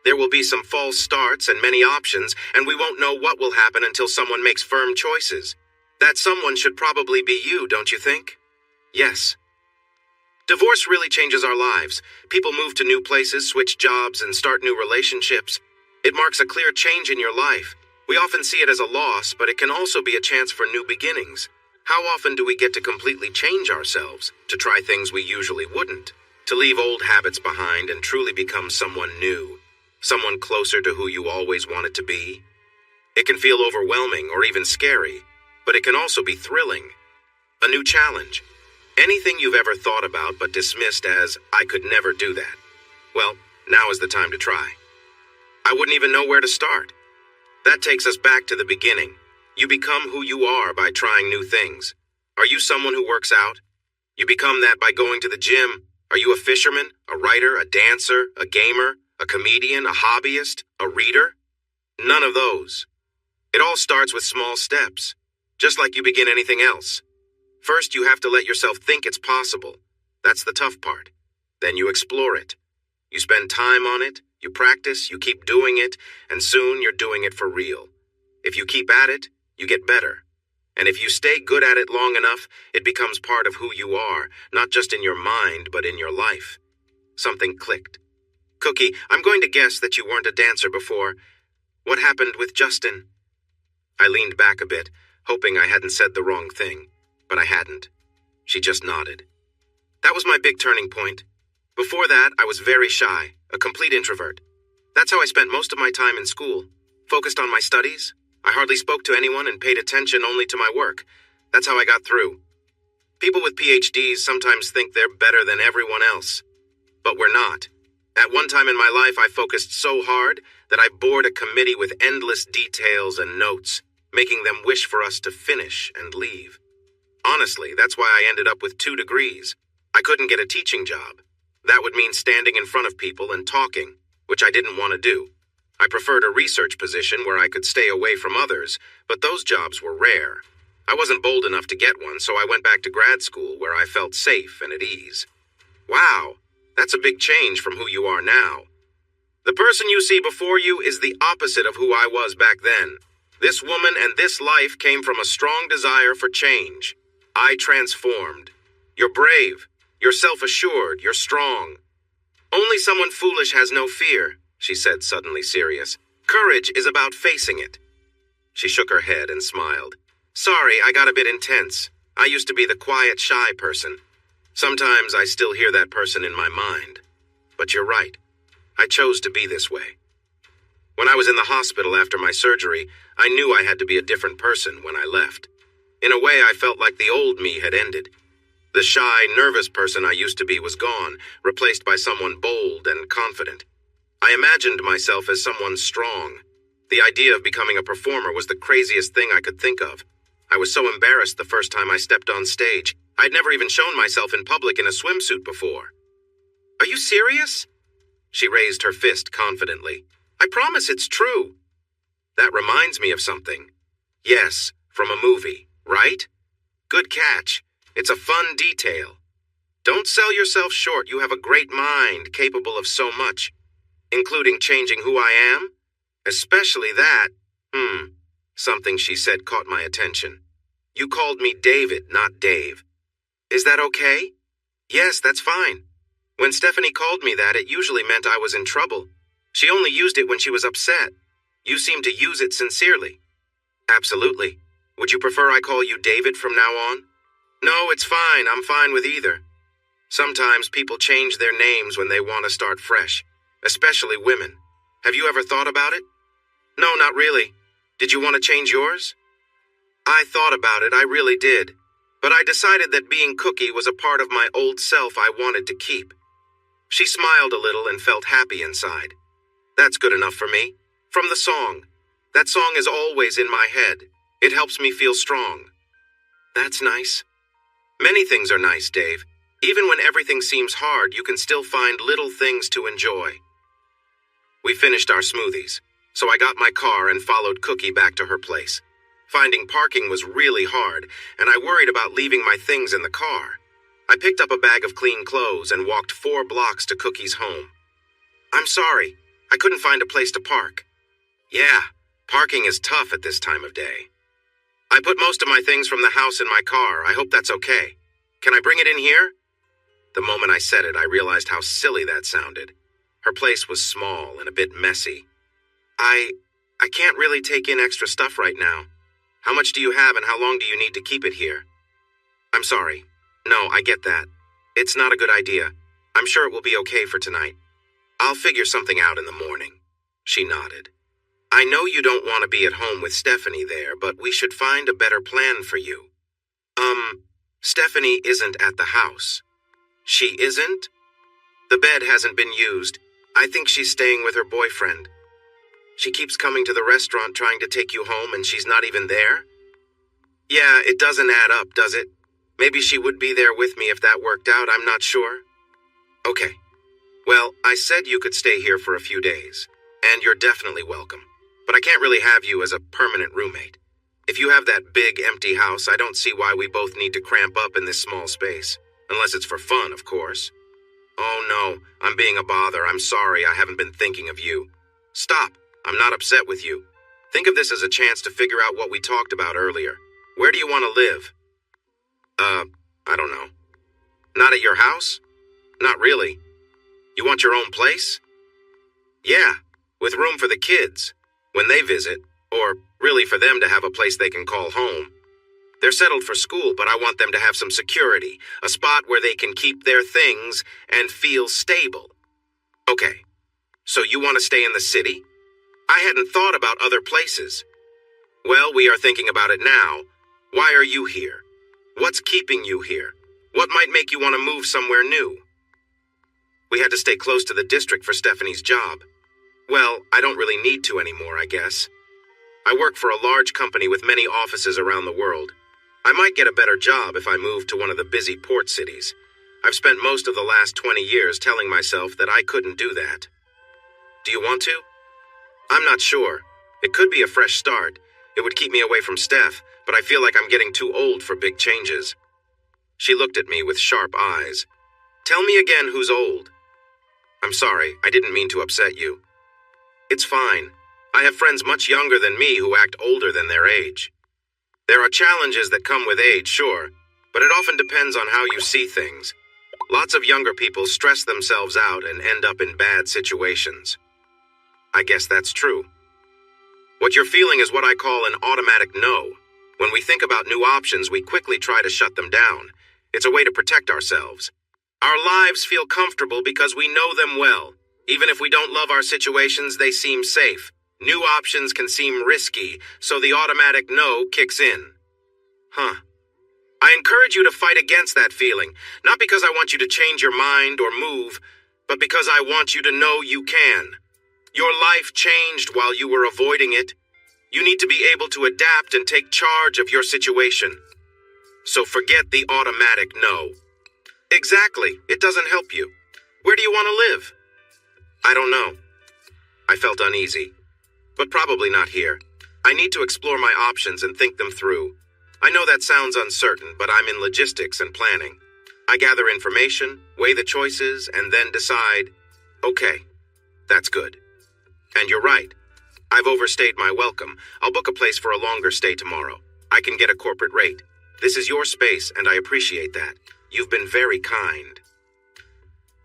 There will be some false starts and many options, and we won't know what will happen until someone makes firm choices. That someone should probably be you, don't you think? Yes. Divorce really changes our lives. People move to new places, switch jobs, and start new relationships. It marks a clear change in your life. We often see it as a loss, but it can also be a chance for new beginnings. How often do we get to completely change ourselves, to try things we usually wouldn't, to leave old habits behind and truly become someone new, someone closer to who you always wanted to be? It can feel overwhelming or even scary, but it can also be thrilling. A new challenge. Anything you've ever thought about but dismissed as, I could never do that. Well, now is the time to try. I wouldn't even know where to start. That takes us back to the beginning. You become who you are by trying new things. Are you someone who works out? You become that by going to the gym. Are you a fisherman, a writer, a dancer, a gamer, a comedian, a hobbyist, a reader? None of those. It all starts with small steps, just like you begin anything else. First, you have to let yourself think it's possible. That's the tough part. Then you explore it. You spend time on it, you practice, you keep doing it, and soon you're doing it for real. If you keep at it, you get better. And if you stay good at it long enough, it becomes part of who you are, not just in your mind, but in your life. Something clicked. Cookie, I'm going to guess that you weren't a dancer before. What happened with Justin? I leaned back a bit, hoping I hadn't said the wrong thing, but I hadn't. She just nodded. That was my big turning point. Before that, I was very shy, a complete introvert. That's how I spent most of my time in school, focused on my studies. I hardly spoke to anyone and paid attention only to my work. That's how I got through. People with PhDs sometimes think they're better than everyone else. But we're not. At one time in my life, I focused so hard that I bored a committee with endless details and notes, making them wish for us to finish and leave. Honestly, that's why I ended up with 2 degrees. I couldn't get a teaching job. That would mean standing in front of people and talking, which I didn't want to do. I preferred a research position where I could stay away from others, but those jobs were rare. I wasn't bold enough to get one, so I went back to grad school where I felt safe and at ease. Wow, that's a big change from who you are now. The person you see before you is the opposite of who I was back then. This woman and this life came from a strong desire for change. I transformed. You're brave. You're self-assured. You're strong. Only someone foolish has no fear, she said, suddenly serious. Courage is about facing it. She shook her head and smiled. Sorry, I got a bit intense. I used to be the quiet, shy person. Sometimes I still hear that person in my mind. But you're right. I chose to be this way. When I was in the hospital after my surgery, I knew I had to be a different person when I left. In a way, I felt like the old me had ended. The shy, nervous person I used to be was gone, replaced by someone bold and confident. I imagined myself as someone strong. The idea of becoming a performer was the craziest thing I could think of. I was so embarrassed the first time I stepped on stage. I'd never even shown myself in public in a swimsuit before. Are you serious? She raised her fist confidently. I promise it's true. That reminds me of something. Yes, from a movie, right? Good catch. It's a fun detail. Don't sell yourself short. You have a great mind capable of so much, including changing who I am. Especially that. Something she said caught my attention. You called me David, not Dave. Is that okay? Yes, that's fine. When Stephanie called me that, it usually meant I was in trouble. She only used it when she was upset. You seem to use it sincerely. Absolutely. Would you prefer I call you David from now on? No, it's fine. I'm fine with either. Sometimes people change their names when they want to start fresh, especially women. Have you ever thought about it? No, not really. Did you want to change yours? I thought about it, I really did. But I decided that being Cookie was a part of my old self I wanted to keep. She smiled a little and felt happy inside. That's good enough for me. From the song. That song is always in my head. It helps me feel strong. That's nice. Many things are nice, Dave. Even when everything seems hard, you can still find little things to enjoy. We finished our smoothies, so I got my car and followed Cookie back to her place. Finding parking was really hard, and I worried about leaving my things in the car. I picked up a bag of clean clothes and walked 4 blocks to Cookie's home. I'm sorry, I couldn't find a place to park. Yeah, parking is tough at this time of day. I put most of my things from the house in my car. I hope that's okay. Can I bring it in here? The moment I said it, I realized how silly that sounded. Her place was small and a bit messy. I can't really take in extra stuff right now. How much do you have and how long do you need to keep it here? I'm sorry. No, I get that. It's not a good idea. I'm sure it will be okay for tonight. I'll figure something out in the morning. She nodded. I know you don't want to be at home with Stephanie there, but we should find a better plan for you. Stephanie isn't at the house. She isn't? The bed hasn't been used. I think she's staying with her boyfriend. She keeps coming to the restaurant trying to take you home and she's not even there? Yeah, it doesn't add up, does it? Maybe she would be there with me if that worked out, I'm not sure. Okay. Well, I said you could stay here for a few days, and you're definitely welcome. But I can't really have you as a permanent roommate. If you have that big, empty house, I don't see why we both need to cramp up in this small space. Unless it's for fun, of course. Oh no, I'm being a bother. I'm sorry, I haven't been thinking of you. Stop. I'm not upset with you. Think of this as a chance to figure out what we talked about earlier. Where do you want to live? I don't know. Not at your house? Not really. You want your own place? Yeah, with room for the kids. When they visit, or really for them to have a place they can call home. They're settled for school, but I want them to have some security, a spot where they can keep their things and feel stable. Okay, so you want to stay in the city? I hadn't thought about other places. Well, we are thinking about it now. Why are you here? What's keeping you here? What might make you want to move somewhere new? We had to stay close to the district for Stephanie's job. Well, I don't really need to anymore, I guess. I work for a large company with many offices around the world. I might get a better job if I moved to one of the busy port cities. I've spent most of the last 20 years telling myself that I couldn't do that. Do you want to? I'm not sure. It could be a fresh start. It would keep me away from Steph, but I feel like I'm getting too old for big changes. She looked at me with sharp eyes. Tell me again who's old. I'm sorry, I didn't mean to upset you. It's fine. I have friends much younger than me who act older than their age. There are challenges that come with age, sure, but it often depends on how you see things. Lots of younger people stress themselves out and end up in bad situations. I guess that's true. What you're feeling is what I call an automatic no. When we think about new options, we quickly try to shut them down. It's a way to protect ourselves. Our lives feel comfortable because we know them well. Even if we don't love our situations, they seem safe. New options can seem risky, so the automatic no kicks in. Huh. I encourage you to fight against that feeling, not because I want you to change your mind or move, but because I want you to know you can. Your life changed while you were avoiding it. You need to be able to adapt and take charge of your situation. So forget the automatic no. Exactly, it doesn't help you. Where do you want to live? I don't know. I felt uneasy. But probably not here. I need to explore my options and think them through. I know that sounds uncertain, but I'm in logistics and planning. I gather information, weigh the choices, and then decide, okay, that's good. And you're right. I've overstayed my welcome. I'll book a place for a longer stay tomorrow. I can get a corporate rate. This is your space, and I appreciate that. You've been very kind.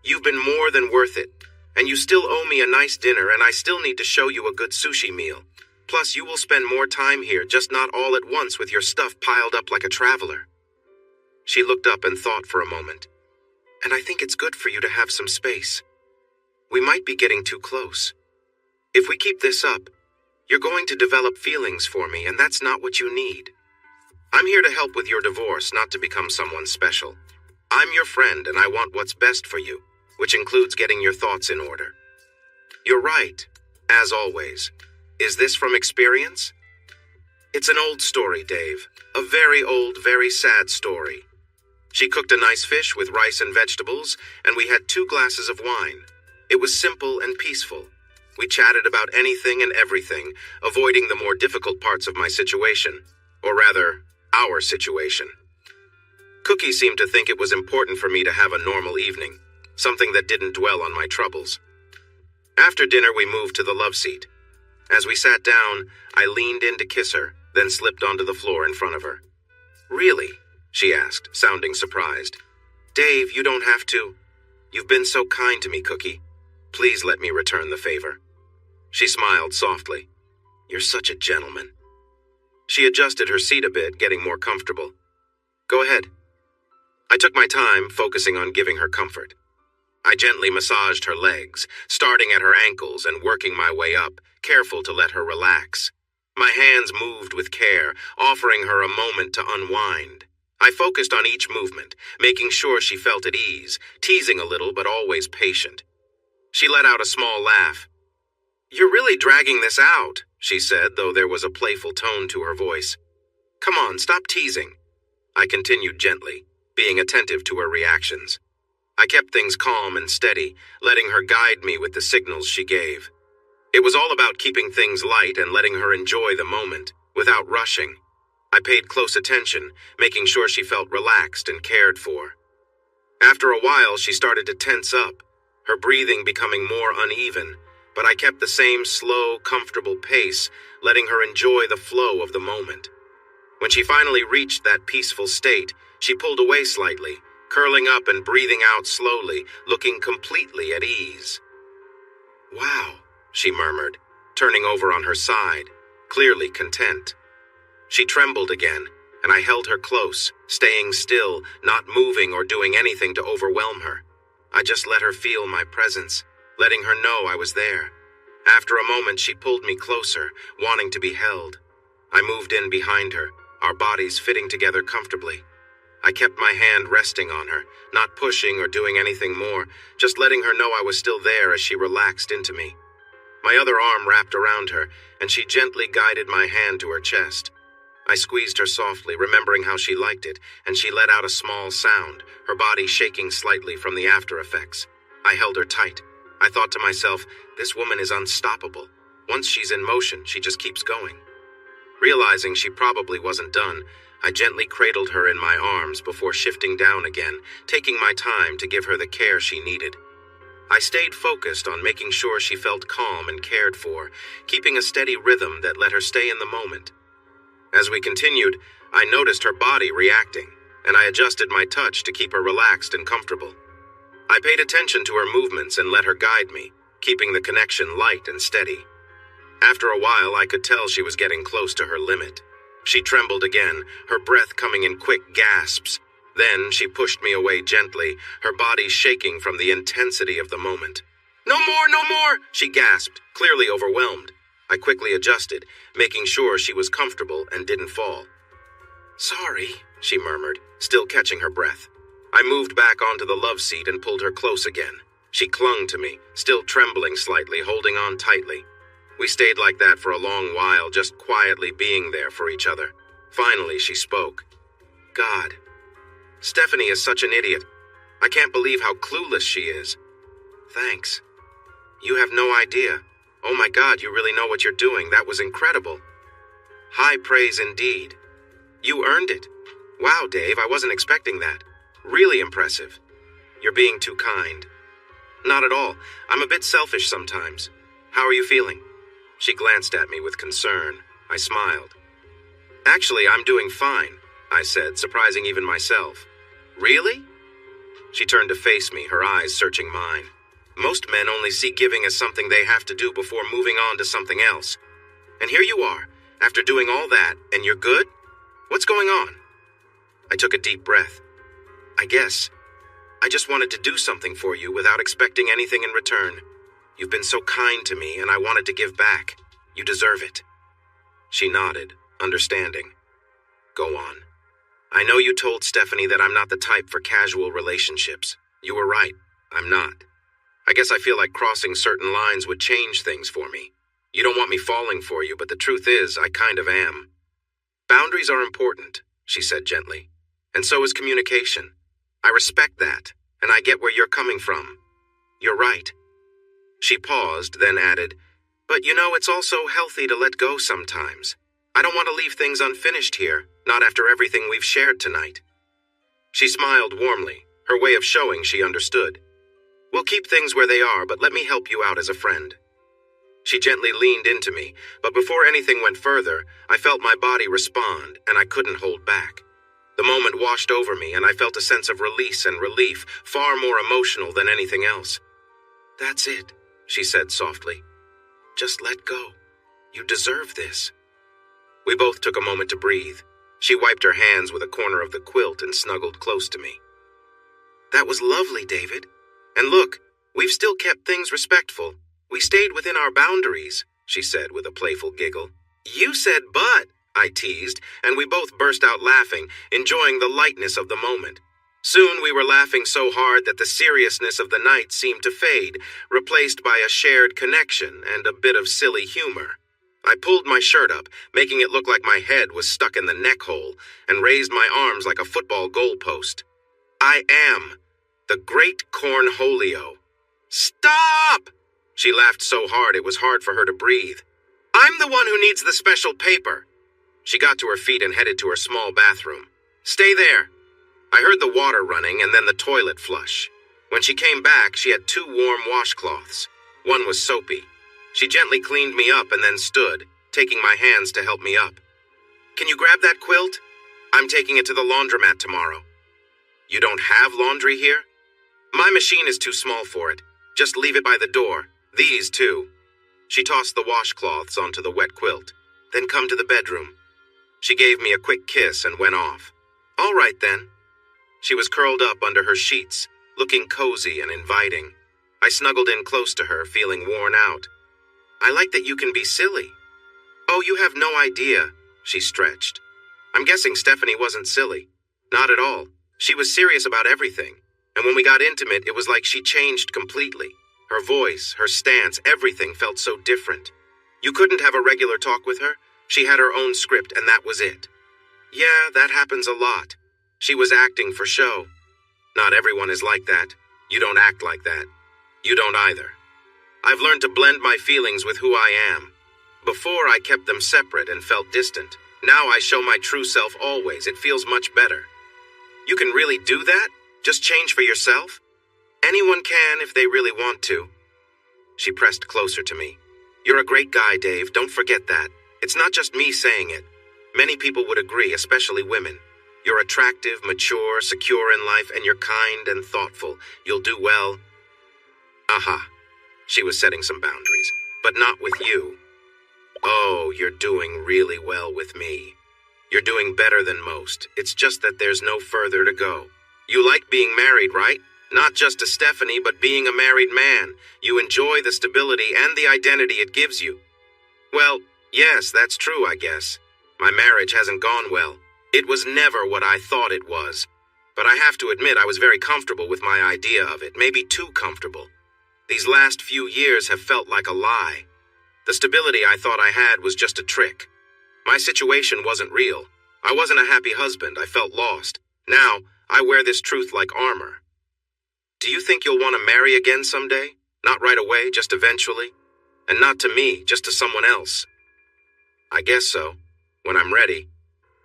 You've been more than worth it. And you still owe me a nice dinner, and I still need to show you a good sushi meal. Plus, you will spend more time here, just not all at once with your stuff piled up like a traveler. She looked up and thought for a moment. And I think it's good for you to have some space. We might be getting too close. If we keep this up, you're going to develop feelings for me, and that's not what you need. I'm here to help with your divorce, not to become someone special. I'm your friend, and I want what's best for you, which includes getting your thoughts in order. You're right, as always. Is this from experience? It's an old story, Dave. A very old, very sad story. She cooked a nice fish with rice and vegetables, and we had 2 glasses of wine. It was simple and peaceful. We chatted about anything and everything, avoiding the more difficult parts of my situation. Or rather, our situation. Cookie seemed to think it was important for me to have a normal evening, something that didn't dwell on my troubles. After dinner, we moved to the love seat. As we sat down, I leaned in to kiss her, then slipped onto the floor in front of her. Really? She asked, sounding surprised. Dave, you don't have to. You've been so kind to me, Cookie. Please let me return the favor. She smiled softly. You're such a gentleman. She adjusted her seat a bit, getting more comfortable. Go ahead. I took my time, focusing on giving her comfort. I gently massaged her legs, starting at her ankles and working my way up, careful to let her relax. My hands moved with care, offering her a moment to unwind. I focused on each movement, making sure she felt at ease, teasing a little but always patient. She let out a small laugh. You're really dragging this out, she said, though there was a playful tone to her voice. Come on, stop teasing. I continued gently, being attentive to her reactions. I kept things calm and steady, letting her guide me with the signals she gave. It was all about keeping things light and letting her enjoy the moment, without rushing. I paid close attention, making sure she felt relaxed and cared for. After a while, she started to tense up, her breathing becoming more uneven, but I kept the same slow, comfortable pace, letting her enjoy the flow of the moment. When she finally reached that peaceful state, she pulled away slightly, curling up and breathing out slowly, looking completely at ease. Wow, she murmured, turning over on her side, clearly content. She trembled again, and I held her close, staying still, not moving or doing anything to overwhelm her. I just let her feel my presence, letting her know I was there. After a moment, she pulled me closer, wanting to be held. I moved in behind her, our bodies fitting together comfortably. I kept my hand resting on her, not pushing or doing anything more, just letting her know I was still there as she relaxed into me. My other arm wrapped around her, and she gently guided my hand to her chest. I squeezed her softly, remembering how she liked it, and she let out a small sound, her body shaking slightly from the after effects. I held her tight. I thought to myself, this woman is unstoppable. Once she's in motion, she just keeps going. Realizing she probably wasn't done, I gently cradled her in my arms before shifting down again, taking my time to give her the care she needed. I stayed focused on making sure she felt calm and cared for, keeping a steady rhythm that let her stay in the moment. As we continued, I noticed her body reacting, and I adjusted my touch to keep her relaxed and comfortable. I paid attention to her movements and let her guide me, keeping the connection light and steady. After a while, I could tell she was getting close to her limit. She trembled again, her breath coming in quick gasps. Then she pushed me away gently, her body shaking from the intensity of the moment. No more, no more, she gasped, clearly overwhelmed. I quickly adjusted, making sure she was comfortable and didn't fall. Sorry, she murmured, still catching her breath. I moved back onto the love seat and pulled her close again. She clung to me, still trembling slightly, holding on tightly. We stayed like that for a long while, just quietly being there for each other. Finally, she spoke. God, Stephanie is such an idiot. I can't believe how clueless she is. Thanks. You have no idea. Oh my God, you really know what you're doing. That was incredible. High praise indeed. You earned it. Wow, Dave, I wasn't expecting that. Really impressive. You're being too kind. Not at all. I'm a bit selfish sometimes. How are you feeling? She glanced at me with concern. I smiled. Actually, I'm doing fine, I said, surprising even myself. Really? She turned to face me, her eyes searching mine. Most men only see giving as something they have to do before moving on to something else. And here you are, after doing all that, and you're good? What's going on? I took a deep breath. I guess I just wanted to do something for you without expecting anything in return. You've been so kind to me, and I wanted to give back. You deserve it. She nodded, understanding. Go on. I know you told Stephanie that I'm not the type for casual relationships. You were right. I'm not. I guess I feel like crossing certain lines would change things for me. You don't want me falling for you, but the truth is, I kind of am. Boundaries are important, she said gently. And so is communication. I respect that, and I get where you're coming from. You're right. She paused, then added, but you know, it's also healthy to let go sometimes. I don't want to leave things unfinished here, not after everything we've shared tonight. She smiled warmly, her way of showing she understood. We'll keep things where they are, but let me help you out as a friend. She gently leaned into me, but before anything went further, I felt my body respond, and I couldn't hold back. The moment washed over me, and I felt a sense of release and relief, far more emotional than anything else. That's it, she said softly. Just let go. You deserve this. We both took a moment to breathe. She wiped her hands with a corner of the quilt and snuggled close to me. That was lovely, David. And look, we've still kept things respectful. We stayed within our boundaries, she said with a playful giggle. You said but, I teased, and we both burst out laughing, enjoying the lightness of the moment. Soon we were laughing so hard that the seriousness of the night seemed to fade, replaced by a shared connection and a bit of silly humor. I pulled my shirt up, making it look like my head was stuck in the neck hole, and raised my arms like a football goalpost. I am the Great Cornholio. Stop! She laughed so hard it was hard for her to breathe. I'm the one who needs the special paper. She got to her feet and headed to her small bathroom. Stay there. I heard the water running and then the toilet flush. When she came back, she had 2 warm washcloths. One was soapy. She gently cleaned me up and then stood, taking my hands to help me up. Can you grab that quilt? I'm taking it to the laundromat tomorrow. You don't have laundry here? My machine is too small for it. Just leave it by the door. These too. She tossed the washcloths onto the wet quilt. Then come to the bedroom. She gave me a quick kiss and went off. All right then. She was curled up under her sheets, looking cozy and inviting. I snuggled in close to her, feeling worn out. I like that you can be silly. Oh, you have no idea, she stretched. I'm guessing Stephanie wasn't silly. Not at all. She was serious about everything. And when we got intimate, it was like she changed completely. Her voice, her stance, everything felt so different. You couldn't have a regular talk with her. She had her own script, and that was it. Yeah, that happens a lot. She was acting for show. Not everyone is like that. You don't act like that. You don't either. I've learned to blend my feelings with who I am. Before, I kept them separate and felt distant. Now I show my true self always. It feels much better. You can really do that? Just change for yourself? Anyone can if they really want to. She pressed closer to me. You're a great guy, Dave. Don't forget that. It's not just me saying it. Many people would agree, especially women. You're attractive, mature, secure in life, and you're kind and thoughtful. You'll do well. Aha. She was setting some boundaries, but not with you. Oh, you're doing really well with me. You're doing better than most. It's just that there's no further to go. You like being married, right? Not just to Stephanie, but being a married man. You enjoy the stability and the identity it gives you. Well, yes, that's true, I guess. My marriage hasn't gone well. It was never what I thought it was, but I have to admit I was very comfortable with my idea of it, maybe too comfortable. These last few years have felt like a lie. The stability I thought I had was just a trick. My situation wasn't real. I wasn't a happy husband. I felt lost. Now, I wear this truth like armor. Do you think you'll want to marry again someday? Not right away, just eventually? And not to me, just to someone else? I guess so, when I'm ready.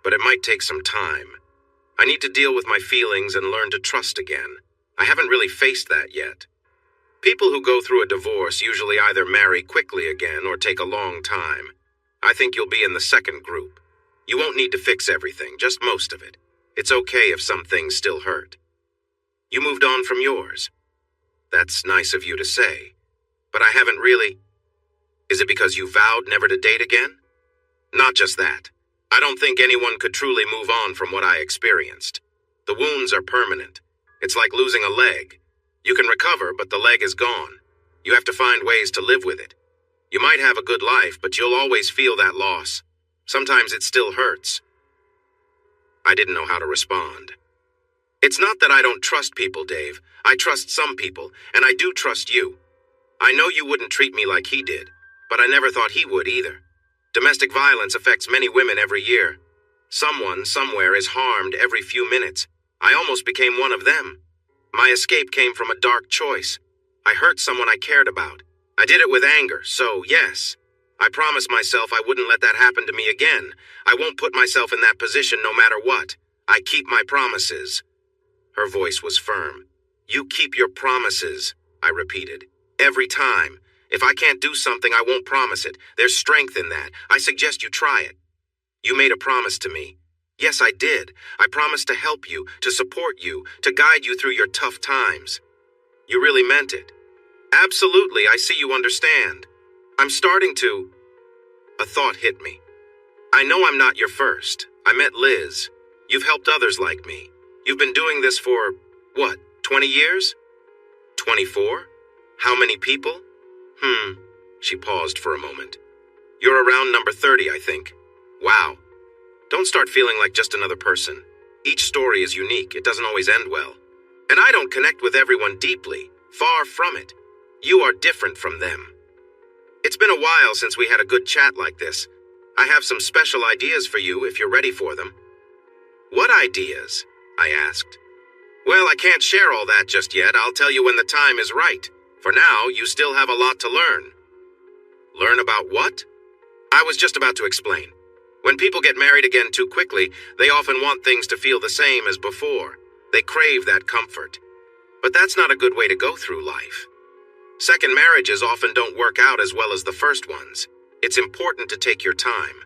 But it might take some time. I need to deal with my feelings and learn to trust again. I haven't really faced that yet. People who go through a divorce usually either marry quickly again or take a long time. I think you'll be in the second group. You won't need to fix everything, just most of it. It's okay if some things still hurt. You moved on from yours. That's nice of you to say. But I haven't really... Is it because you vowed never to date again? Not just that. I don't think anyone could truly move on from what I experienced. The wounds are permanent. It's like losing a leg. You can recover, but the leg is gone. You have to find ways to live with it. You might have a good life, but you'll always feel that loss. Sometimes it still hurts. I didn't know how to respond. It's not that I don't trust people, Dave. I trust some people, and I do trust you. I know you wouldn't treat me like he did, but I never thought he would either. Domestic violence affects many women every year. Someone, somewhere, is harmed every few minutes. I almost became one of them. My escape came from a dark choice. I hurt someone I cared about. I did it with anger, so yes. I promised myself I wouldn't let that happen to me again. I won't put myself in that position no matter what. I keep my promises. Her voice was firm. You keep your promises, I repeated. Every time. If I can't do something, I won't promise it. There's strength in that. I suggest you try it. You made a promise to me. Yes, I did. I promised to help you, to support you, to guide you through your tough times. You really meant it. Absolutely, I see you understand. I'm starting to... A thought hit me. I know I'm not your first. I met Liz. You've helped others like me. You've been doing this for, what, 20 years? 24? How many people? She paused for a moment. You're around number 30, I think. Wow. Don't start feeling like just another person. Each story is unique. It doesn't always end well. And I don't connect with everyone deeply. Far from it. You are different from them. It's been a while since we had a good chat like this. I have some special ideas for you if you're ready for them. What ideas? I asked. Well, I can't share all that just yet. I'll tell you when the time is right. For now, you still have a lot to learn. Learn about what? I was just about to explain. When people get married again too quickly, they often want things to feel the same as before. They crave that comfort. But that's not a good way to go through life. Second marriages often don't work out as well as the first ones. It's important to take your time.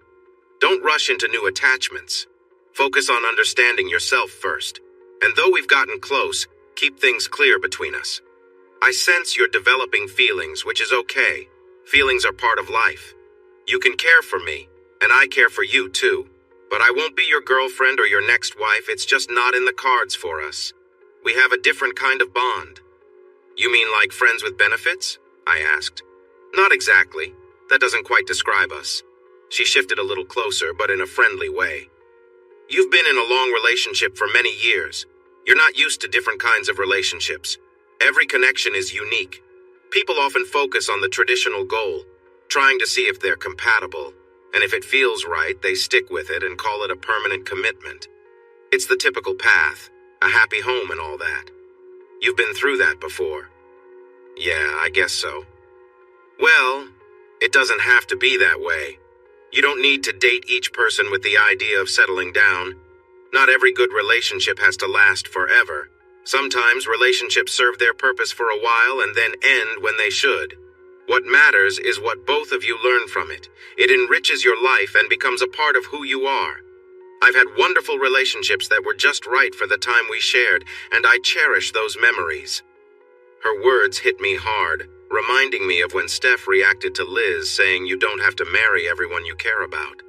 Don't rush into new attachments. Focus on understanding yourself first. And though we've gotten close, keep things clear between us. I sense you're developing feelings, which is okay. Feelings are part of life. You can care for me, and I care for you too. But I won't be your girlfriend or your next wife. It's just not in the cards for us. We have a different kind of bond. You mean like friends with benefits? I asked. Not exactly. That doesn't quite describe us. She shifted a little closer, but in a friendly way. You've been in a long relationship for many years. You're not used to different kinds of relationships. Every connection is unique. People often focus on the traditional goal, trying to see if they're compatible, and if it feels right, they stick with it and call it a permanent commitment. It's the typical path, a happy home and all that. You've been through that before. Yeah, I guess so. Well, it doesn't have to be that way. You don't need to date each person with the idea of settling down. Not every good relationship has to last forever. Sometimes relationships serve their purpose for a while and then end when they should. What matters is what both of you learn from it. It enriches your life and becomes a part of who you are. I've had wonderful relationships that were just right for the time we shared, and I cherish those memories. Her words hit me hard, reminding me of when Steph reacted to Liz saying you don't have to marry everyone you care about.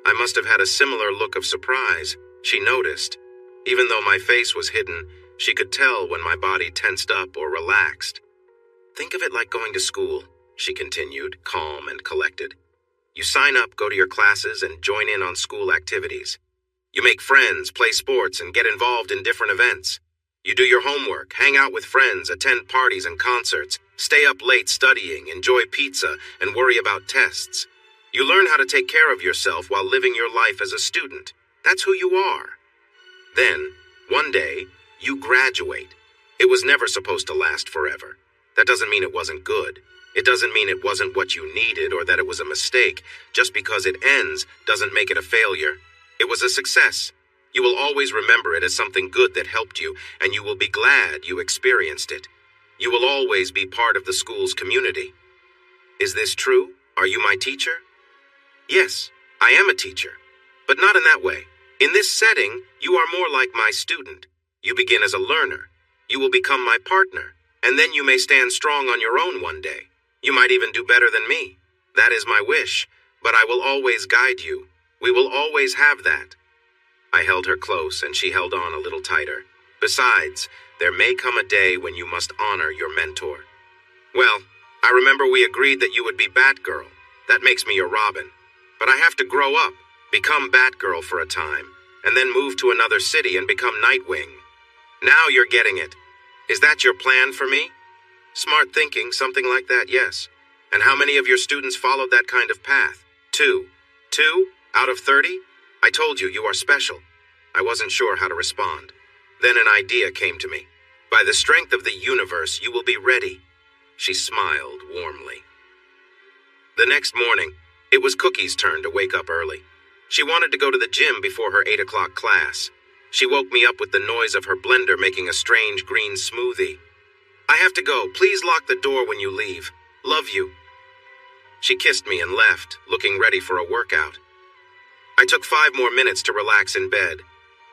I must have had a similar look of surprise. She noticed. Even though my face was hidden, she could tell when my body tensed up or relaxed. Think of it like going to school, she continued, calm and collected. You sign up, go to your classes, and join in on school activities. You make friends, play sports, and get involved in different events. You do your homework, hang out with friends, attend parties and concerts, stay up late studying, enjoy pizza, and worry about tests. You learn how to take care of yourself while living your life as a student. That's who you are. Then, one day, you graduate. It was never supposed to last forever. That doesn't mean it wasn't good. It doesn't mean it wasn't what you needed or that it was a mistake. Just because it ends doesn't make it a failure. It was a success. You will always remember it as something good that helped you, and you will be glad you experienced it. You will always be part of the school's community. Is this true? Are you my teacher? Yes, I am a teacher, but not in that way. In this setting, you are more like my student. You begin as a learner. You will become my partner, and then you may stand strong on your own one day. You might even do better than me. That is my wish, but I will always guide you. We will always have that. I held her close, and she held on a little tighter. Besides, there may come a day when you must honor your mentor. Well, I remember we agreed that you would be Batgirl. That makes me your Robin. But I have to grow up, become Batgirl for a time, and then move to another city and become Nightwing. Now you're getting it. Is that your plan for me? Smart thinking, something like that, yes. And how many of your students followed that kind of path? 2. 2 out of 30? I told you, you are special. I wasn't sure how to respond. Then an idea came to me. By the strength of the universe, you will be ready. She smiled warmly. The next morning, it was Cookie's turn to wake up early. She wanted to go to the gym before her 8 o'clock class. She woke me up with the noise of her blender making a strange green smoothie. I have to go. Please lock the door when you leave. Love you. She kissed me and left, looking ready for a workout. I took 5 more minutes to relax in bed.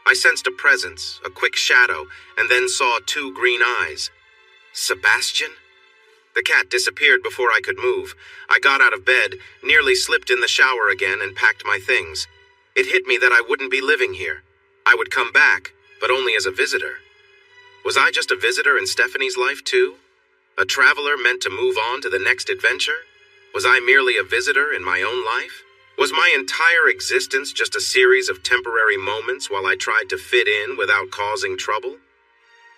I sensed a presence, a quick shadow, and then saw 2 green eyes. Sebastian? The cat disappeared before I could move. I got out of bed, nearly slipped in the shower again, and packed my things. It hit me that I wouldn't be living here. I would come back, but only as a visitor. Was I just a visitor in Stephanie's life too? A traveler meant to move on to the next adventure? Was I merely a visitor in my own life? Was my entire existence just a series of temporary moments while I tried to fit in without causing trouble?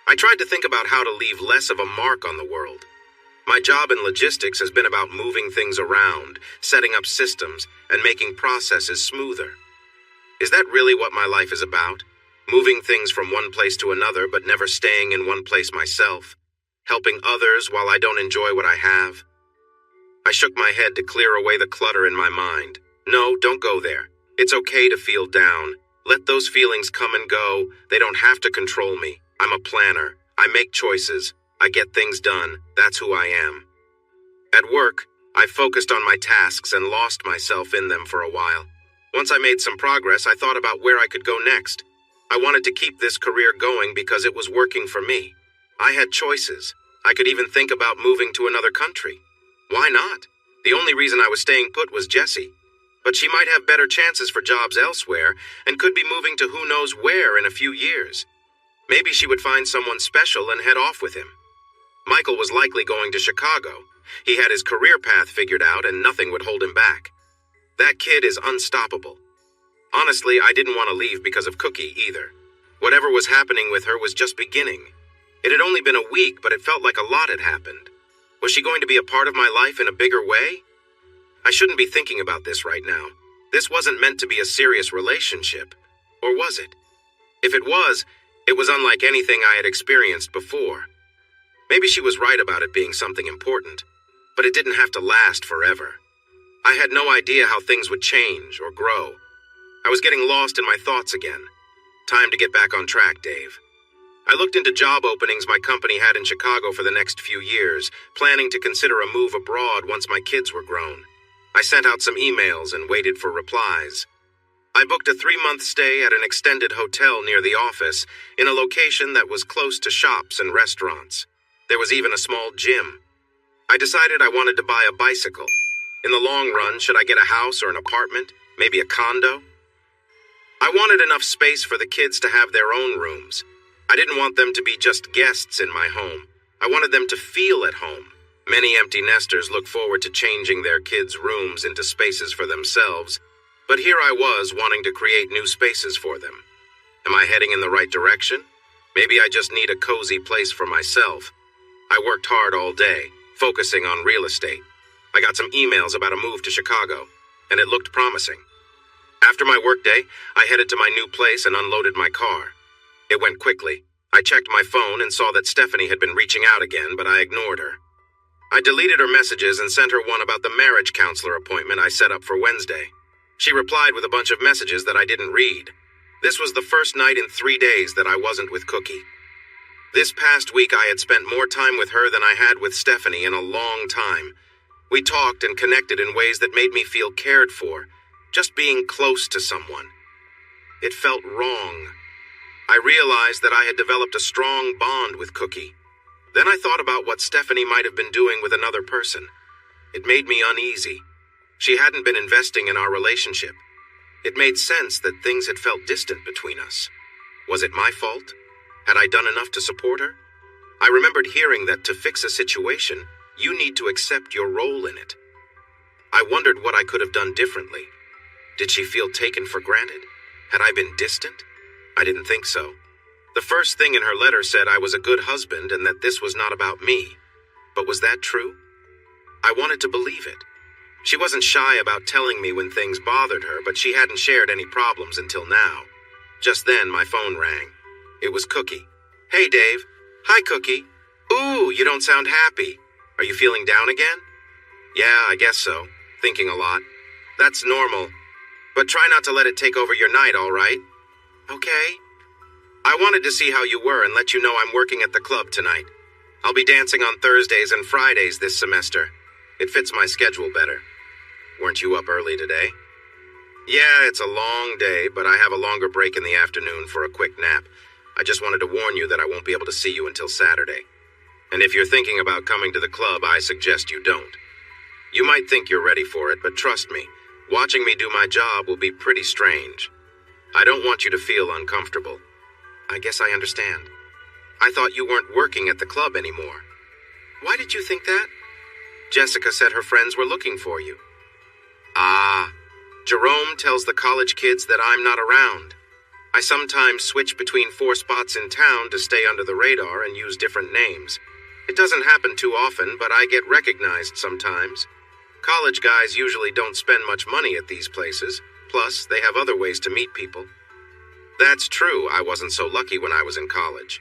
I tried to think about how to leave less of a mark on the world. My job in logistics has been about moving things around, setting up systems, and making processes smoother. Is that really what my life is about? Moving things from one place to another, but never staying in one place myself? Helping others while I don't enjoy what I have? I shook my head to clear away the clutter in my mind. No, don't go there. It's okay to feel down. Let those feelings come and go. They don't have to control me. I'm a planner. I make choices. I get things done. That's who I am. At work, I focused on my tasks and lost myself in them for a while. Once I made some progress, I thought about where I could go next. I wanted to keep this career going because it was working for me. I had choices. I could even think about moving to another country. Why not? The only reason I was staying put was Jessie. But she might have better chances for jobs elsewhere and could be moving to who knows where in a few years. Maybe she would find someone special and head off with him. Michael was likely going to Chicago. He had his career path figured out and nothing would hold him back. That kid is unstoppable. Honestly, I didn't want to leave because of Cookie either. Whatever was happening with her was just beginning. It had only been a week, but it felt like a lot had happened. Was she going to be a part of my life in a bigger way? I shouldn't be thinking about this right now. This wasn't meant to be a serious relationship. Or was it? If it was unlike anything I had experienced before. Maybe she was right about it being something important, but it didn't have to last forever. I had no idea how things would change or grow. I was getting lost in my thoughts again. Time to get back on track, Dave. I looked into job openings my company had in Chicago for the next few years, planning to consider a move abroad once my kids were grown. I sent out some emails and waited for replies. I booked a 3-month stay at an extended hotel near the office, in a location that was close to shops and restaurants. There was even a small gym. I decided I wanted to buy a bicycle. In the long run, should I get a house or an apartment? Maybe a condo? I wanted enough space for the kids to have their own rooms. I didn't want them to be just guests in my home. I wanted them to feel at home. Many empty nesters look forward to changing their kids' rooms into spaces for themselves, But here I was wanting to create new spaces for them. Am I heading in the right direction? Maybe I just need a cozy place for myself. I worked hard all day, focusing on real estate. I got some emails about a move to Chicago, and it looked promising. After my workday, I headed to my new place and unloaded my car. It went quickly. I checked my phone and saw that Stephanie had been reaching out again, but I ignored her. I deleted her messages and sent her one about the marriage counselor appointment I set up for Wednesday. She replied with a bunch of messages that I didn't read. This was the first night in 3 days that I wasn't with Cookie. This past week I had spent more time with her than I had with Stephanie in a long time. We talked and connected in ways that made me feel cared for, just being close to someone. It felt wrong. I realized that I had developed a strong bond with Cookie. Then I thought about what Stephanie might have been doing with another person. It made me uneasy. She hadn't been investing in our relationship. It made sense that things had felt distant between us. Was it my fault? Had I done enough to support her? I remembered hearing that to fix a situation, you need to accept your role in it. I wondered what I could have done differently. Did she feel taken for granted? Had I been distant? I didn't think so. The first thing in her letter said I was a good husband and that this was not about me. But was that true? I wanted to believe it. She wasn't shy about telling me when things bothered her, but she hadn't shared any problems until now. Just then, my phone rang. It was Cookie. Hey, Dave. Hi, Cookie. Ooh, you don't sound happy. Are you feeling down again? Yeah, I guess so. Thinking a lot. That's normal. But try not to let it take over your night, all right? Okay. I wanted to see how you were and let you know I'm working at the club tonight. I'll be dancing on Thursdays and Fridays this semester. It fits my schedule better. Weren't you up early today? Yeah, it's a long day, but I have a longer break in the afternoon for a quick nap. I just wanted to warn you that I won't be able to see you until Saturday. And if you're thinking about coming to the club, I suggest you don't. You might think you're ready for it, but trust me, watching me do my job will be pretty strange. I don't want you to feel uncomfortable. I guess I understand. I thought you weren't working at the club anymore. Why did you think that? Jessica said her friends were looking for you. Ah, Jerome tells the college kids that I'm not around. I sometimes switch between 4 spots in town to stay under the radar and use different names. It doesn't happen too often, but I get recognized sometimes. College guys usually don't spend much money at these places. Plus, they have other ways to meet people. That's true, I wasn't so lucky when I was in college.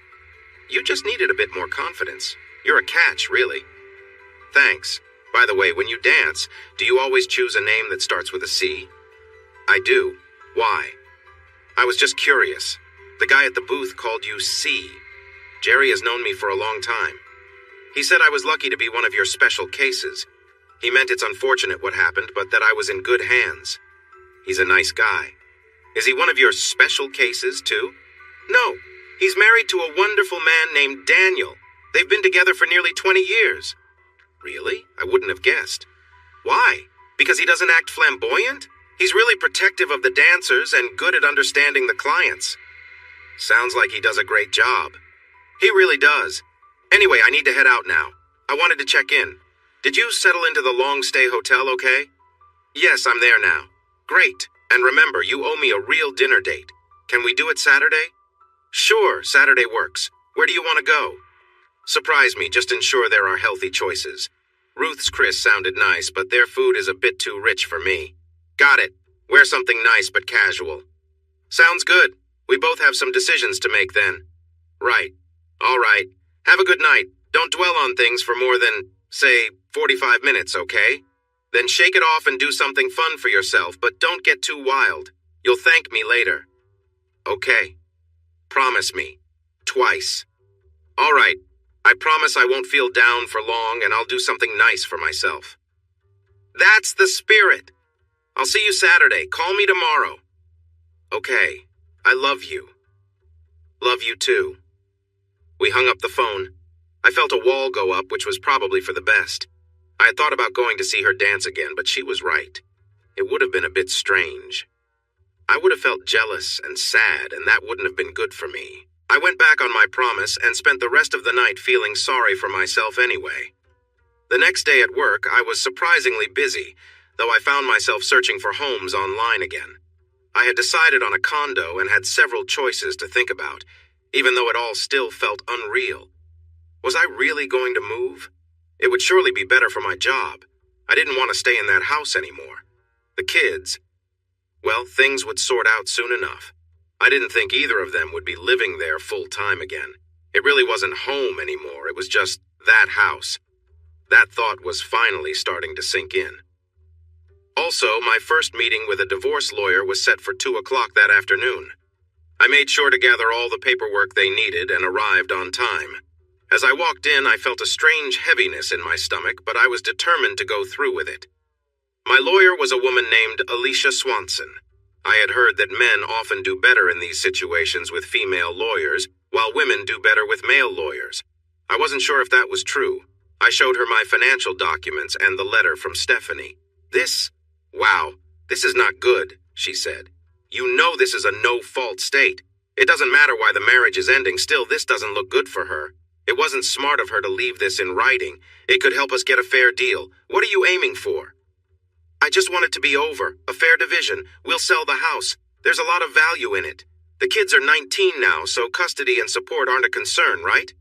You just needed a bit more confidence. You're a catch, really. Thanks. By the way, when you dance, do you always choose a name that starts with a C? I do. Why? I was just curious. The guy at the booth called you C. Jerry has known me for a long time. He said I was lucky to be one of your special cases. He meant it's unfortunate what happened, but that I was in good hands. He's a nice guy. Is he one of your special cases, too? No. He's married to a wonderful man named Daniel. They've been together for nearly 20 years. Really? I wouldn't have guessed. Why? Because he doesn't act flamboyant? He's really protective of the dancers and good at understanding the clients. Sounds like he does a great job. He really does. Anyway, I need to head out now. I wanted to check in. Did you settle into the long-stay hotel okay? Yes, I'm there now. Great. And remember, you owe me a real dinner date. Can we do it Saturday? Sure, Saturday works. Where do you want to go? Surprise me, just ensure there are healthy choices. Ruth's Chris sounded nice, but their food is a bit too rich for me. Got it. Wear something nice but casual. Sounds good. We both have some decisions to make then. Right. All right. Have a good night. Don't dwell on things for more than, say, 45 minutes, okay? Then shake it off and do something fun for yourself, but don't get too wild. You'll thank me later. Okay. Promise me. Twice. All right. I promise I won't feel down for long and I'll do something nice for myself. That's the spirit. I'll see you Saturday. Call me tomorrow. Okay. I love you. Love you too. We hung up the phone. I felt a wall go up, which was probably for the best. I had thought about going to see her dance again, but she was right. It would have been a bit strange. I would have felt jealous and sad, and that wouldn't have been good for me. I went back on my promise and spent the rest of the night feeling sorry for myself anyway. The next day at work, I was surprisingly busy. though I found myself searching for homes online again. I had decided on a condo and had several choices to think about, even though it all still felt unreal. Was I really going to move? It would surely be better for my job. I didn't want to stay in that house anymore. The kids, well, things would sort out soon enough. I didn't think either of them would be living there full time again. It really wasn't home anymore, it was just that house. That thought was finally starting to sink in. Also, my first meeting with a divorce lawyer was set for 2 o'clock that afternoon. I made sure to gather all the paperwork they needed and arrived on time. As I walked in, I felt a strange heaviness in my stomach, but I was determined to go through with it. My lawyer was a woman named Alicia Swanson. I had heard that men often do better in these situations with female lawyers, while women do better with male lawyers. I wasn't sure if that was true. I showed her my financial documents and the letter from Stephanie. Wow, this is not good, she said. You know this is a no-fault state. It doesn't matter why the marriage is ending, still this doesn't look good for her. It wasn't smart of her to leave this in writing. It could help us get a fair deal. What are you aiming for? I just want it to be over. A fair division. We'll sell the house. There's a lot of value in it. The kids are 19 now, so custody and support aren't a concern, right?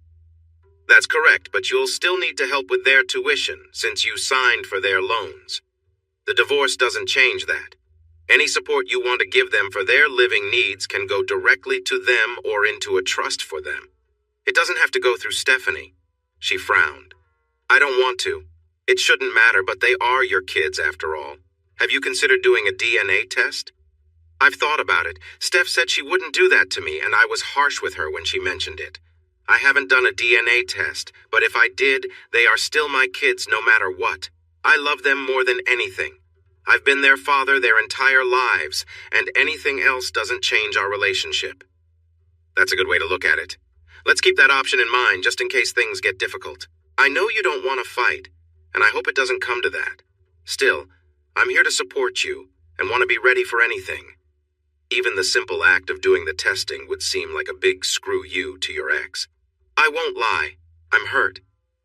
That's correct, but you'll still need to help with their tuition, since you signed for their loans. The divorce doesn't change that. Any support you want to give them for their living needs can go directly to them or into a trust for them. It doesn't have to go through Stephanie. She frowned. I don't want to. It shouldn't matter, but they are your kids after all. Have you considered doing a DNA test? I've thought about it. Steph said she wouldn't do that to me, and I was harsh with her when she mentioned it. I haven't done a DNA test, but if I did, they are still my kids no matter what. I love them more than anything. I've been their father their entire lives, and anything else doesn't change our relationship. That's a good way to look at it. Let's keep that option in mind just in case things get difficult. I know you don't want to fight, and I hope it doesn't come to that. Still, I'm here to support you and want to be ready for anything. Even the simple act of doing the testing would seem like a big screw you to your ex. I won't lie. I'm hurt.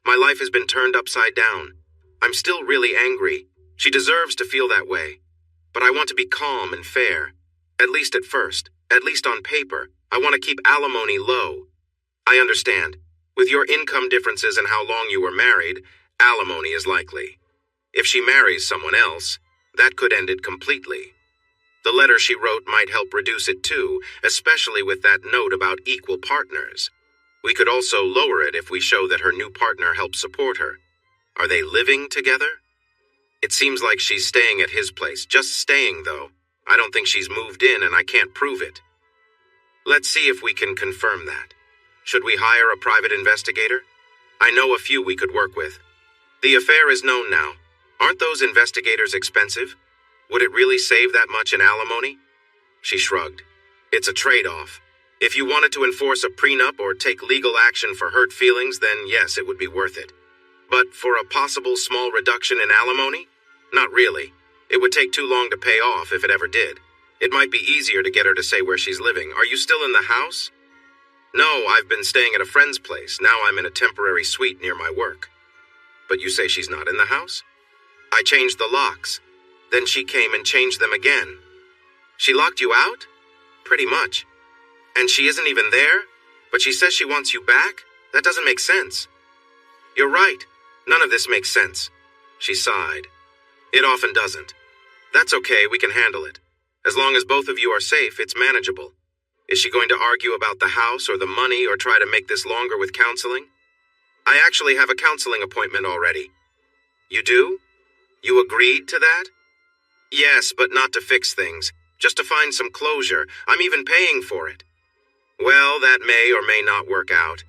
My life has been turned upside down. I'm still really angry. She deserves to feel that way. But I want to be calm and fair. At least at first. At least on paper. I want to keep alimony low. I understand. With your income differences and how long you were married, alimony is likely. If she marries someone else, that could end it completely. The letter she wrote might help reduce it too, especially with that note about equal partners. We could also lower it if we show that her new partner helps support her. Are they living together? It seems like she's staying at his place, just staying though. I don't think she's moved in and I can't prove it. Let's see if we can confirm that. Should we hire a private investigator? I know a few we could work with. The affair is known now. Aren't those investigators expensive? Would it really save that much in alimony? She shrugged. It's a trade-off. If you wanted to enforce a prenup or take legal action for hurt feelings, then yes, it would be worth it. But for a possible small reduction in alimony? Not really. It would take too long to pay off if it ever did. It might be easier to get her to say where she's living. Are you still in the house? No, I've been staying at a friend's place. Now I'm in a temporary suite near my work. But you say she's not in the house? I changed the locks. Then she came and changed them again. She locked you out? Pretty much. And she isn't even there? But she says she wants you back? That doesn't make sense. You're right. None of this makes sense. She sighed. It often doesn't. That's okay, we can handle it. As long as both of you are safe, it's manageable. Is she going to argue about the house or the money or try to make this longer with counseling? I actually have a counseling appointment already. You do? You agreed to that? Yes, but not to fix things. Just to find some closure. I'm even paying for it. Well, that may or may not work out.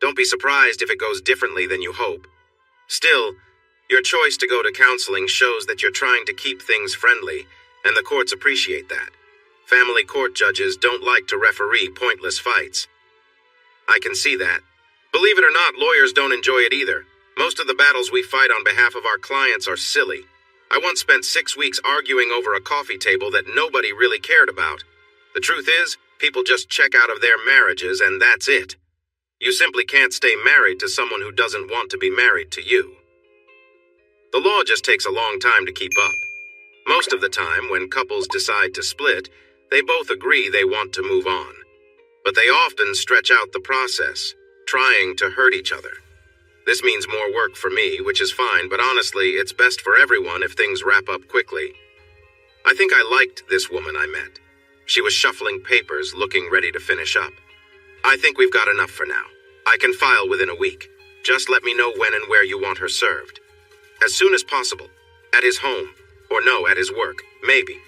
Don't be surprised if it goes differently than you hope. Still, your choice to go to counseling shows that you're trying to keep things friendly, and the courts appreciate that. Family court judges don't like to referee pointless fights. I can see that. Believe it or not, lawyers don't enjoy it either. Most of the battles we fight on behalf of our clients are silly. I once spent 6 weeks arguing over a coffee table that nobody really cared about. The truth is, people just check out of their marriages and that's it. You simply can't stay married to someone who doesn't want to be married to you. The law just takes a long time to keep up. Most of the time, when couples decide to split, they both agree they want to move on. But they often stretch out the process, trying to hurt each other. This means more work for me, which is fine, but honestly, it's best for everyone if things wrap up quickly. I think I liked this woman I met. She was shuffling papers, looking ready to finish up. I think we've got enough for now. I can file within a week. Just let me know when and where you want her served. As soon as possible. At his home. Or no, at his work. Maybe.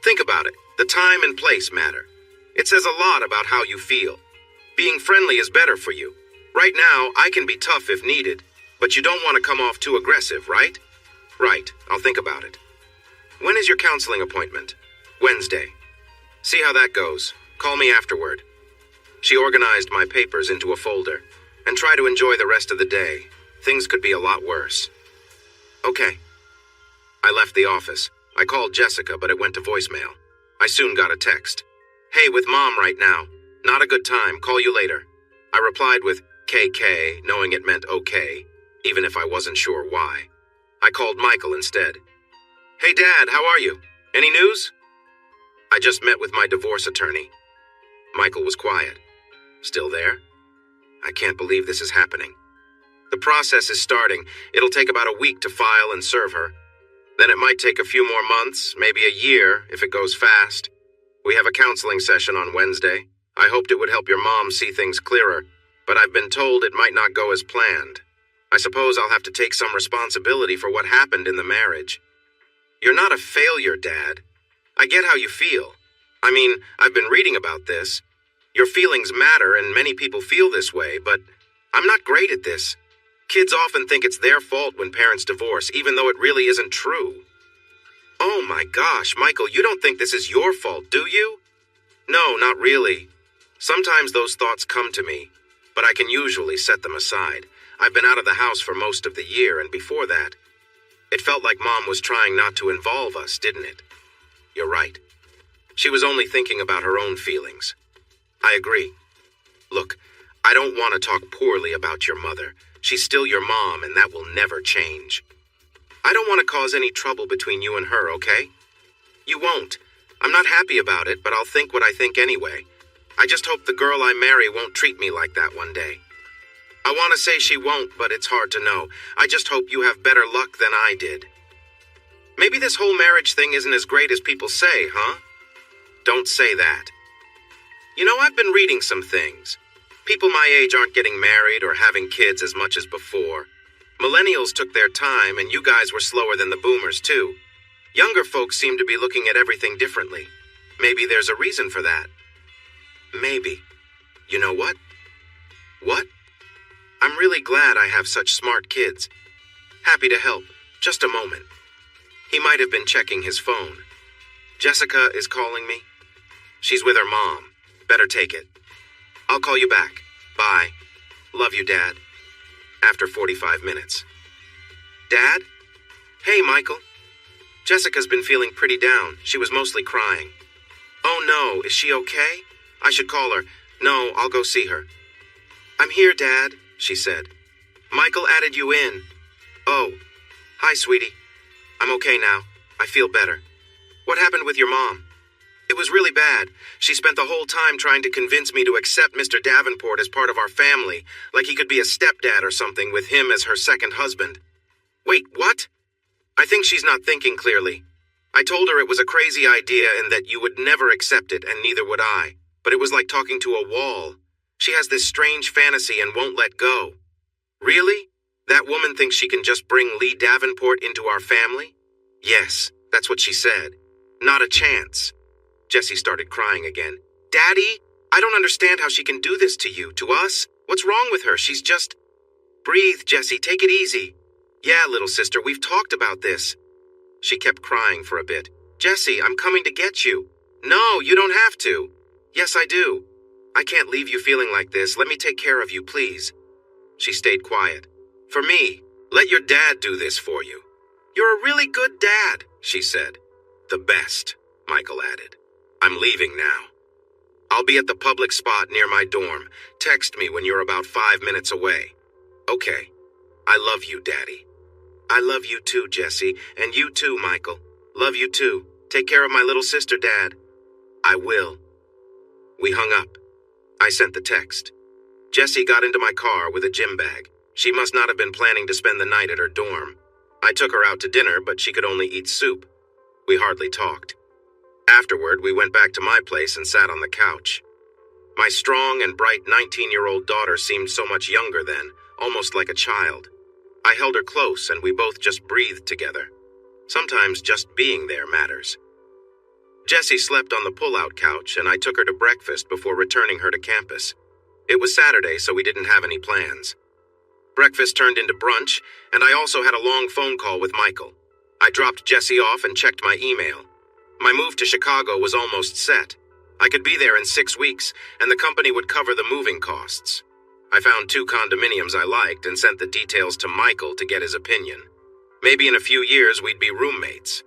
Think about it. The time and place matter. It says a lot about how you feel. Being friendly is better for you. Right now, I can be tough if needed, but you don't want to come off too aggressive, right? Right. I'll think about it. When is your counseling appointment? Wednesday. See how that goes. Call me afterward. She organized my papers into a folder and tried to enjoy the rest of the day. Things could be a lot worse. Okay. I left the office. I called Jessica, but it went to voicemail. I soon got a text. Hey, with Mom right now. Not a good time. Call you later. I replied with KK, knowing it meant okay, even if I wasn't sure why. I called Michael instead. Hey, Dad, how are you? Any news? I just met with my divorce attorney. Michael was quiet. Still there? I can't believe this is happening. The process is starting. It'll take about a week to file and serve her. Then it might take a few more months, maybe a year, if it goes fast. We have a counseling session on Wednesday. I hoped it would help your mom see things clearer, but I've been told it might not go as planned. I suppose I'll have to take some responsibility for what happened in the marriage. You're not a failure, Dad. I get how you feel. I mean, I've been reading about this. Your feelings matter, and many people feel this way, but I'm not great at this. Kids often think it's their fault when parents divorce, even though it really isn't true. Oh my gosh, Michael, you don't think this is your fault, do you? No, not really. Sometimes those thoughts come to me, but I can usually set them aside. I've been out of the house for most of the year, and before that, it felt like Mom was trying not to involve us, didn't it? You're right. She was only thinking about her own feelings. I agree. Look, I don't want to talk poorly about your mother. She's still your mom, and that will never change. I don't want to cause any trouble between you and her, okay? You won't. I'm not happy about it, but I'll think what I think anyway. I just hope the girl I marry won't treat me like that one day. I want to say she won't, but it's hard to know. I just hope you have better luck than I did. Maybe this whole marriage thing isn't as great as people say, huh? Don't say that. You know, I've been reading some things. People my age aren't getting married or having kids as much as before. Millennials took their time, and you guys were slower than the boomers, too. Younger folks seem to be looking at everything differently. Maybe there's a reason for that. Maybe. You know what? What? I'm really glad I have such smart kids. Happy to help. Just a moment. He might have been checking his phone. Jessica is calling me. She's with her mom. Better take it. I'll call you back. Bye. Love you, Dad. After 45 minutes. Dad? Hey, Michael. Jessica's been feeling pretty down. She was mostly crying. Oh no, is she okay? I should call her. No, I'll go see her. I'm here, Dad, she said. Michael added you in. Oh. Hi, sweetie. I'm okay now. I feel better. What happened with your mom? It was really bad. She spent the whole time trying to convince me to accept Mr. Davenport as part of our family, like he could be a stepdad or something with him as her second husband. Wait, what? I think she's not thinking clearly. I told her it was a crazy idea and that you would never accept it, and neither would I. But it was like talking to a wall. She has this strange fantasy and won't let go. Really? That woman thinks she can just bring Lee Davenport into our family? Yes, that's what she said. Not a chance. Jessie started crying again. Daddy, I don't understand how she can do this to you, to us. What's wrong with her? She's just... Breathe, Jessie, take it easy. Yeah, little sister, we've talked about this. She kept crying for a bit. Jessie, I'm coming to get you. No, you don't have to. Yes, I do. I can't leave you feeling like this. Let me take care of you, please. She stayed quiet. For me, let your dad do this for you. You're a really good dad, she said. The best, Michael added. I'm leaving now. I'll be at the public spot near my dorm. Text me when you're about 5 minutes away. Okay. I love you, Daddy. I love you too, Jessie, and you too, Michael. Love you too. Take care of my little sister, Dad. I will. We hung up. I sent the text. Jessie got into my car with a gym bag. She must not have been planning to spend the night at her dorm. I took her out to dinner, but she could only eat soup. We hardly talked. Afterward, we went back to my place and sat on the couch. My strong and bright 19-year-old daughter seemed so much younger then, almost like a child. I held her close and we both just breathed together. Sometimes just being there matters. Jessie slept on the pull-out couch and I took her to breakfast before returning her to campus. It was Saturday, so we didn't have any plans. Breakfast turned into brunch, and I also had a long phone call with Michael. I dropped Jessie off and checked my email. My move to Chicago was almost set. I could be there in 6 weeks, and the company would cover the moving costs. I found 2 condominiums I liked and sent the details to Michael to get his opinion. Maybe in a few years we'd be roommates.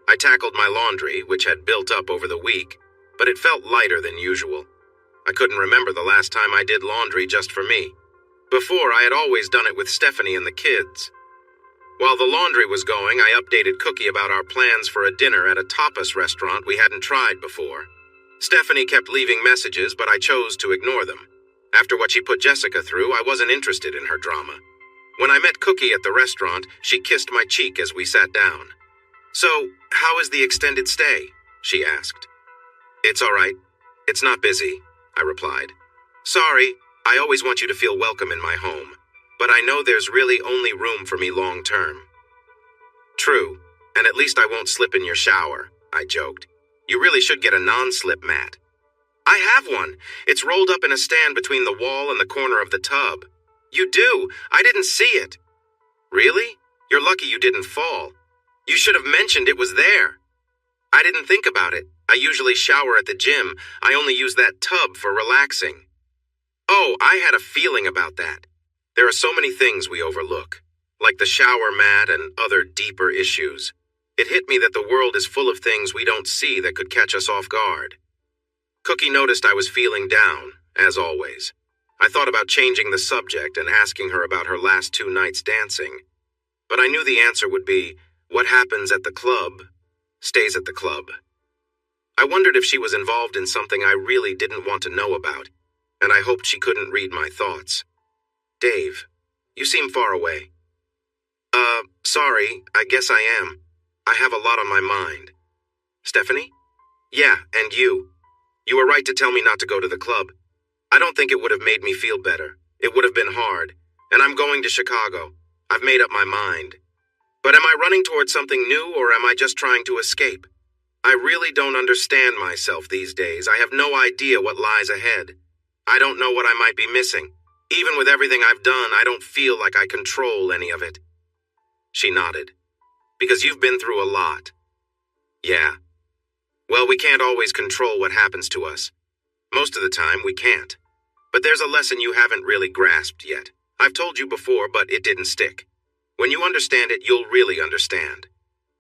I tackled my laundry, which had built up over the week, but it felt lighter than usual. I couldn't remember the last time I did laundry just for me. Before, I had always done it with Stephanie and the kids. While the laundry was going, I updated Cookie about our plans for a dinner at a tapas restaurant we hadn't tried before. Stephanie kept leaving messages, but I chose to ignore them. After what she put Jessica through, I wasn't interested in her drama. When I met Cookie at the restaurant, she kissed my cheek as we sat down. "So, how is the extended stay?" she asked. "It's all right. It's not busy," I replied. "Sorry, I always want you to feel welcome in my home, but I know there's really only room for me long term." "True, and at least I won't slip in your shower," I joked. "You really should get a non-slip mat." "I have one. It's rolled up in a stand between the wall and the corner of the tub." "You do? I didn't see it." "Really? You're lucky you didn't fall. You should have mentioned it was there." "I didn't think about it. I usually shower at the gym. I only use that tub for relaxing." "Oh, I had a feeling about that. There are so many things we overlook, like the shower mat and other deeper issues. It hit me that the world is full of things we don't see that could catch us off guard. Cookie noticed I was feeling down, as always. I thought about changing the subject and asking her about her last 2 nights dancing. But I knew the answer would be, what happens at the club stays at the club. I wondered if she was involved in something I really didn't want to know about, and I hoped she couldn't read my thoughts. "Dave, you seem far away." Sorry, I guess I am. I have a lot on my mind." "Stephanie?" "Yeah, and you. You were right to tell me not to go to the club. I don't think it would have made me feel better. It would have been hard, and I'm going to Chicago. I've made up my mind. But am I running towards something new, or am I just trying to escape? I really don't understand myself these days. I have no idea what lies ahead. I don't know what I might be missing. Even with everything I've done, I don't feel like I control any of it." She nodded. "Because you've been through a lot." "Yeah. Well, we can't always control what happens to us. Most of the time, we can't. But there's a lesson you haven't really grasped yet. I've told you before, but it didn't stick. When you understand it, you'll really understand.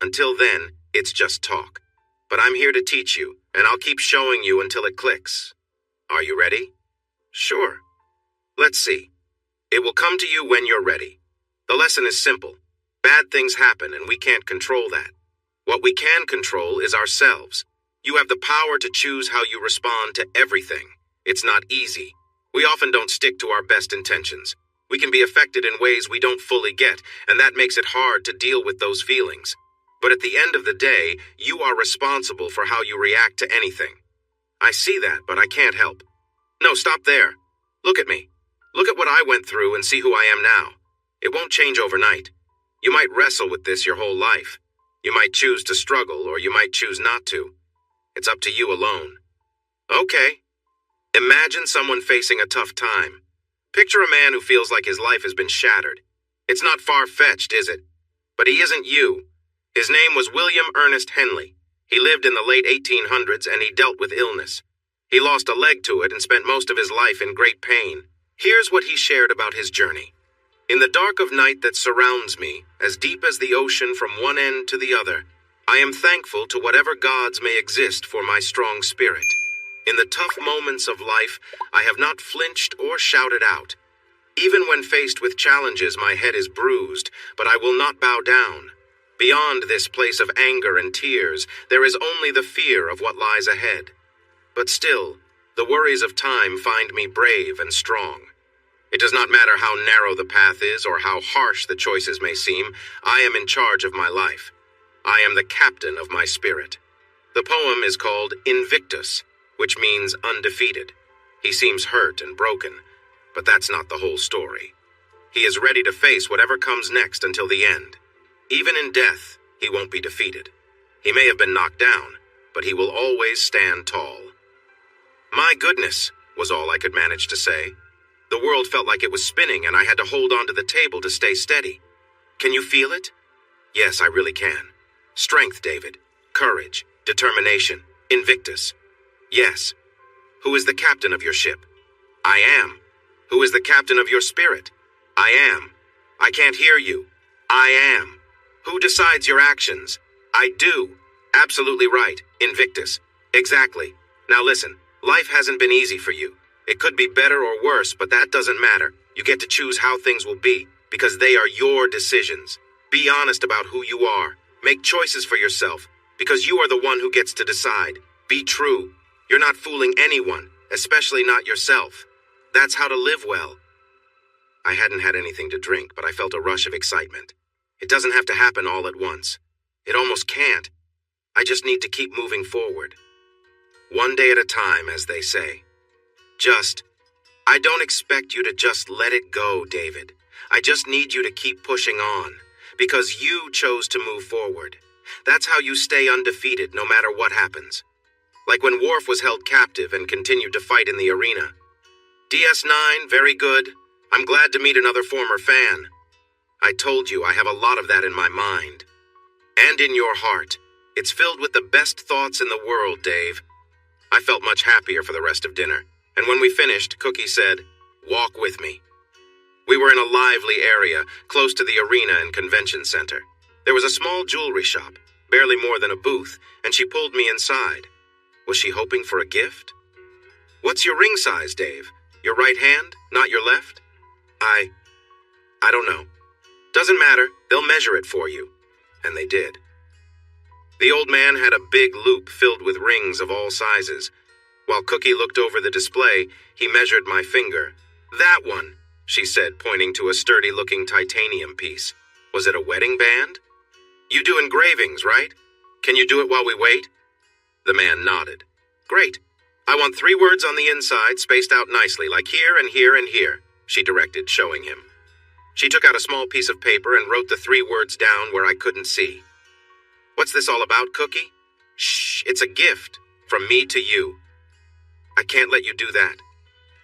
Until then, it's just talk. But I'm here to teach you, and I'll keep showing you until it clicks. Are you ready?" "Sure. Let's see. It will come to you when you're ready. The lesson is simple. Bad things happen, and we can't control that. What we can control is ourselves. You have the power to choose how you respond to everything. It's not easy. We often don't stick to our best intentions. We can be affected in ways we don't fully get, and that makes it hard to deal with those feelings. But at the end of the day, you are responsible for how you react to anything. I see that, but I can't help. No, stop there. Look at me. Look at what I went through and see who I am now. It won't change overnight. You might wrestle with this your whole life. You might choose to struggle, or you might choose not to. It's up to you alone. Okay. Imagine someone facing a tough time. Picture a man who feels like his life has been shattered. It's not far-fetched, is it? But he isn't you. His name was William Ernest Henley. He lived in the late 1800s and he dealt with illness. He lost a leg to it and spent most of his life in great pain. Here's what he shared about his journey. "In the dark of night that surrounds me, as deep as the ocean from one end to the other, I am thankful to whatever gods may exist for my strong spirit. In the tough moments of life, I have not flinched or shouted out. Even when faced with challenges, my head is bruised, but I will not bow down. Beyond this place of anger and tears, there is only the fear of what lies ahead. But still, the worries of time find me brave and strong. It does not matter how narrow the path is or how harsh the choices may seem, I am in charge of my life. I am the captain of my spirit. The poem is called Invictus, which means undefeated. He seems hurt and broken, but that's not the whole story. He is ready to face whatever comes next until the end. Even in death, he won't be defeated. He may have been knocked down, but he will always stand tall. My goodness, was all I could manage to say. The world felt like it was spinning and I had to hold on to the table to stay steady. Can you feel it? Yes, I really can. Strength, David. Courage. Determination. Invictus. Yes. Who is the captain of your ship? I am. Who is the captain of your spirit? I am. I can't hear you. I am. Who decides your actions? I do. Absolutely right. Invictus. Exactly. Now listen, life hasn't been easy for you. It could be better or worse, but that doesn't matter. You get to choose how things will be, because they are your decisions. Be honest about who you are. Make choices for yourself, because you are the one who gets to decide. Be true. You're not fooling anyone, especially not yourself. That's how to live well. I hadn't had anything to drink, but I felt a rush of excitement. It doesn't have to happen all at once. It almost can't. I just need to keep moving forward. One day at a time, as they say. I don't expect you to just let it go, David. I just need you to keep pushing on, because you chose to move forward. That's how you stay undefeated no matter what happens. Like when Worf was held captive and continued to fight in the arena. DS9, very good. I'm glad to meet another former fan. I told you I have a lot of that in my mind. And in your heart. It's filled with the best thoughts in the world, Dave. I felt much happier for the rest of dinner. And when we finished, Cookie said, "Walk with me." We were in a lively area, close to the arena and convention center. There was a small jewelry shop, barely more than a booth, and she pulled me inside. Was she hoping for a gift? "What's your ring size, Dave? Your right hand, not your left?" I don't know. "Doesn't matter, they'll measure it for you." And they did. The old man had a big loop filled with rings of all sizes. While Cookie looked over the display, he measured my finger. "That one," she said, pointing to a sturdy-looking titanium piece. "Was it a wedding band?" "You do engravings, right? Can you do it while we wait?" The man nodded. "Great. I want 3 words on the inside, spaced out nicely, like here and here and here," she directed, showing him. She took out a small piece of paper and wrote the 3 words down where I couldn't see. "What's this all about, Cookie?" "Shh, it's a gift. From me to you." "I can't let you do that."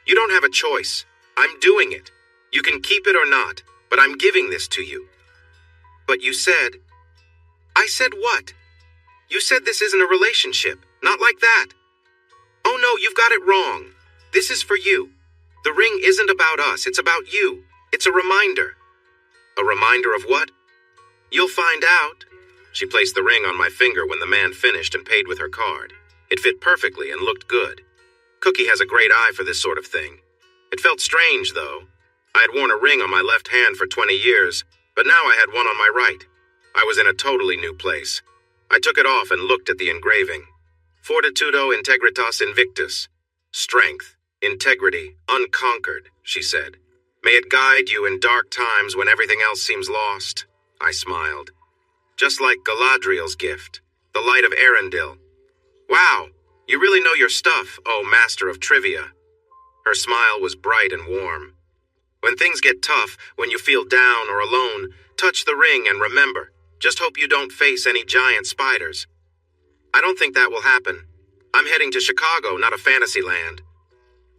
"You don't have a choice. I'm doing it. You can keep it or not, but I'm giving this to you." "But you said..." "I said what?" "You said this isn't a relationship. Not like that." "Oh no, you've got it wrong. This is for you. The ring isn't about us, it's about you. It's a reminder." "A reminder of what?" "You'll find out." She placed the ring on my finger when the man finished and paid with her card. It fit perfectly and looked good. Cookie has a great eye for this sort of thing. It felt strange, though. I had worn a ring on my left hand for 20 years, but now I had one on my right. I was in a totally new place. I took it off and looked at the engraving. "Fortitudo integritas invictus." Strength, integrity, unconquered, she said. "May it guide you in dark times when everything else seems lost." I smiled. "Just like Galadriel's gift, the light of Arendelle." "Wow, you really know your stuff, oh master of trivia." Her smile was bright and warm. "When things get tough, when you feel down or alone, touch the ring and remember, just hope you don't face any giant spiders." "I don't think that will happen. I'm heading to Chicago, not a fantasy land."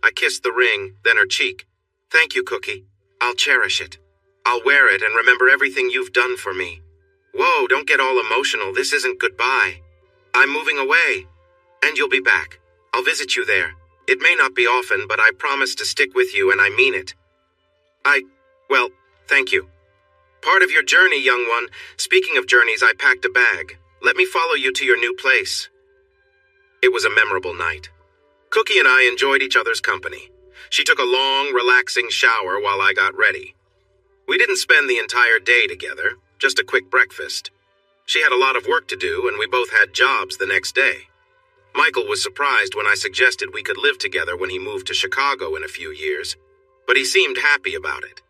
I kissed the ring, then her cheek. "Thank you, Cookie. I'll cherish it. I'll wear it and remember everything you've done for me." "Whoa, don't get all emotional. This isn't goodbye. I'm moving away. And you'll be back. I'll visit you there. It may not be often, but I promise to stick with you and I mean it." Well, thank you. "Part of your journey, young one. Speaking of journeys, I packed a bag. Let me follow you to your new place." It was a memorable night. Cookie and I enjoyed each other's company. She took a long, relaxing shower while I got ready. We didn't spend the entire day together, just a quick breakfast. She had a lot of work to do, and we both had jobs the next day. Michael was surprised when I suggested we could live together when he moved to Chicago in a few years, but he seemed happy about it.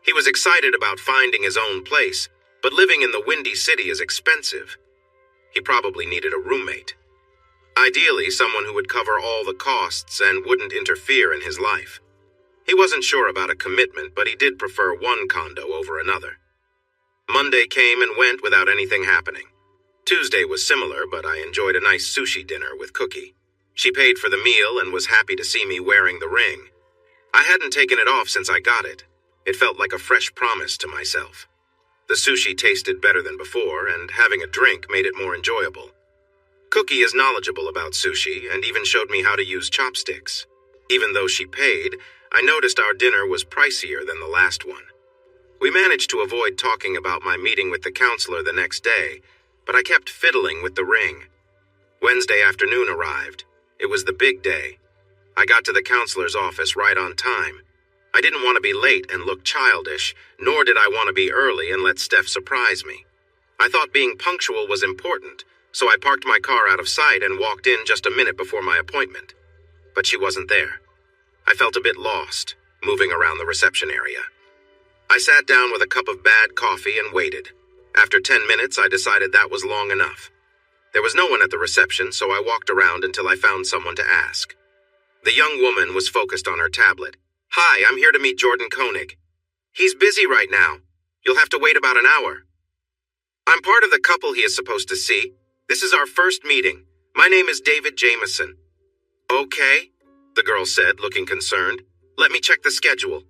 He was excited about finding his own place, but living in the Windy City is expensive. He probably needed a roommate. Ideally, someone who would cover all the costs and wouldn't interfere in his life. He wasn't sure about a commitment, but he did prefer one condo over another. Monday came and went without anything happening. Tuesday was similar, but I enjoyed a nice sushi dinner with Cookie. She paid for the meal and was happy to see me wearing the ring. I hadn't taken it off since I got it. It felt like a fresh promise to myself. The sushi tasted better than before, and having a drink made it more enjoyable. Cookie is knowledgeable about sushi and even showed me how to use chopsticks. Even though she paid, I noticed our dinner was pricier than the last one. We managed to avoid talking about my meeting with the counselor the next day, but I kept fiddling with the ring. Wednesday afternoon arrived. It was the big day. I got to the counselor's office right on time. I didn't want to be late and look childish, nor did I want to be early and let Steph surprise me. I thought being punctual was important, so I parked my car out of sight and walked in just a minute before my appointment. But she wasn't there. I felt a bit lost, moving around the reception area. I sat down with a cup of bad coffee and waited. After 10 minutes, I decided that was long enough. There was no one at the reception, so I walked around until I found someone to ask. The young woman was focused on her tablet. "Hi, I'm here to meet Jordan Koenig. He's busy right now. You'll have to wait about an hour." "I'm part of the couple he is supposed to see. This is our first meeting. My name is David Jameson." "Okay," the girl said, looking concerned. "Let me check the schedule."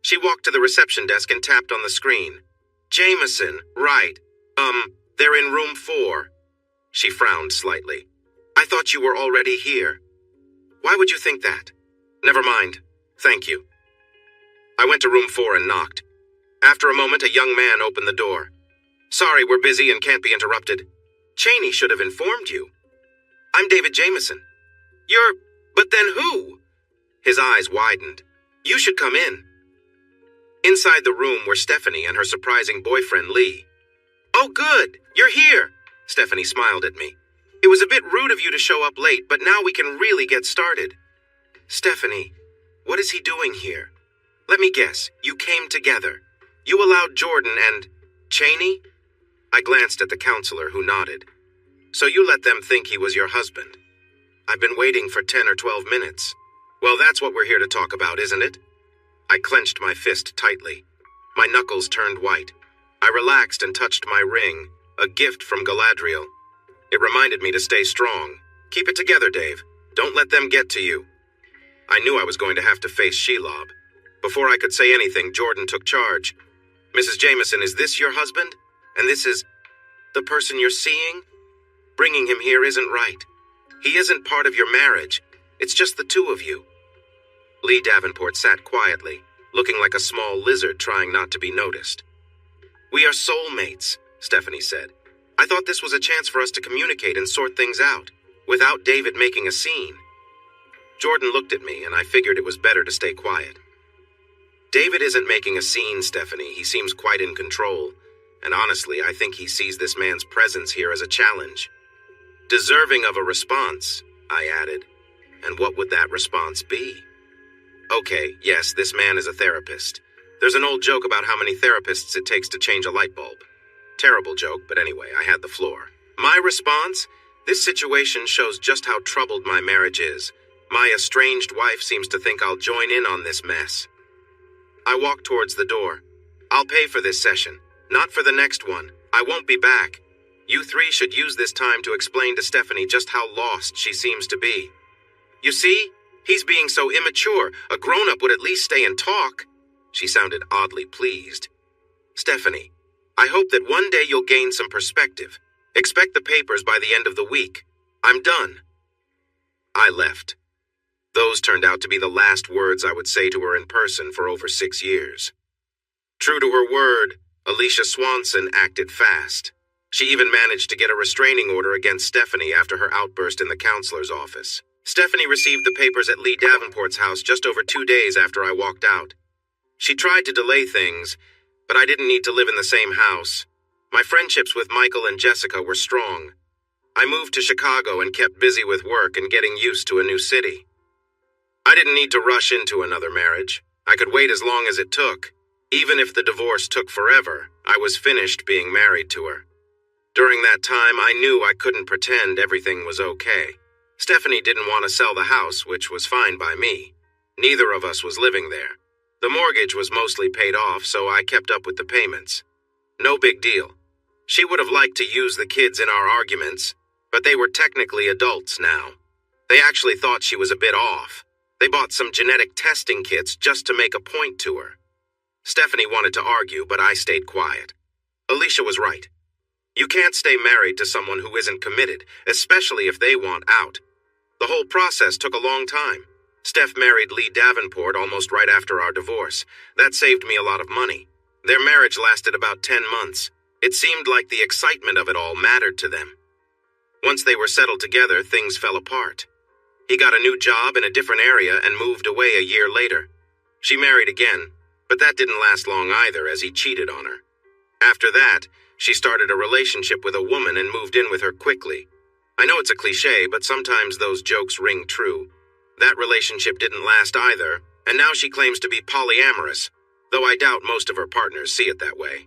She walked to the reception desk and tapped on the screen. "Jameson, right. They're in room 4. She frowned slightly. "I thought you were already here." "Why would you think that?" "Never mind. Thank you." I went to room 4 and knocked. After a moment, a young man opened the door. "Sorry, we're busy and can't be interrupted." "Cheney should have informed you." "I'm David Jameson." But then who?" His eyes widened. "You should come in." Inside the room were Stephanie and her surprising boyfriend, Lee. "Oh, good. You're here." Stephanie smiled at me. "It was a bit rude of you to show up late, but now we can really get started." "Stephanie, what is he doing here?" "Let me guess. You came together. You allowed Jordan and Cheney?" I glanced at the counselor, who nodded. "So you let them think he was your husband?" "I've been waiting for 10 or 12 minutes. Well, that's what we're here to talk about, isn't it?" I clenched my fist tightly. My knuckles turned white. I relaxed and touched my ring, a gift from Galadriel. It reminded me to stay strong. "Keep it together, Dave. Don't let them get to you." I knew I was going to have to face Shelob. Before I could say anything, Jordan took charge. "Mrs. Jameson, is this your husband? And this is the person you're seeing? Bringing him here isn't right. He isn't part of your marriage. It's just the two of you." Lee Davenport sat quietly, looking like a small lizard trying not to be noticed. "We are soulmates," Stephanie said. "I thought this was a chance for us to communicate and sort things out, without David making a scene." Jordan looked at me, and I figured it was better to stay quiet. "David isn't making a scene, Stephanie. He seems quite in control, and honestly, I think he sees this man's presence here as a challenge. Deserving of a response," I added. "And what would that response be?" "Okay, yes, this man is a therapist. There's an old joke about how many therapists it takes to change a light bulb. Terrible joke, but anyway, I had the floor. My response? This situation shows just how troubled my marriage is. My estranged wife seems to think I'll join in on this mess." I walked towards the door. "I'll pay for this session, not for the next one. I won't be back. You three should use this time to explain to Stephanie just how lost she seems to be. You see? He's being so immature. A grown-up would at least stay and talk." She sounded oddly pleased. "Stephanie, I hope that one day you'll gain some perspective. Expect the papers by the end of the week. I'm done." I left. Those turned out to be the last words I would say to her in person for over 6 years. True to her word, Alicia Swanson acted fast. She even managed to get a restraining order against Stephanie after her outburst in the counselor's office. Stephanie received the papers at Lee Davenport's house just over 2 days after I walked out. She tried to delay things, but I didn't need to live in the same house. My friendships with Michael and Jessica were strong. I moved to Chicago and kept busy with work and getting used to a new city. I didn't need to rush into another marriage. I could wait as long as it took. Even if the divorce took forever, I was finished being married to her. During that time, I knew I couldn't pretend everything was okay. Stephanie didn't want to sell the house, which was fine by me. Neither of us was living there. The mortgage was mostly paid off, so I kept up with the payments. No big deal. She would have liked to use the kids in our arguments, but they were technically adults now. They actually thought she was a bit off. They bought some genetic testing kits just to make a point to her. Stephanie wanted to argue, but I stayed quiet. Alicia was right. You can't stay married to someone who isn't committed, especially if they want out. The whole process took a long time. Steph married Lee Davenport almost right after our divorce. That saved me a lot of money. Their marriage lasted about 10 months. It seemed like the excitement of it all mattered to them. Once they were settled together, things fell apart. He got a new job in a different area and moved away a year later. She married again, but that didn't last long either as he cheated on her. After that, she started a relationship with a woman and moved in with her quickly. I know it's a cliche, but sometimes those jokes ring true. That relationship didn't last either, and now she claims to be polyamorous, though I doubt most of her partners see it that way.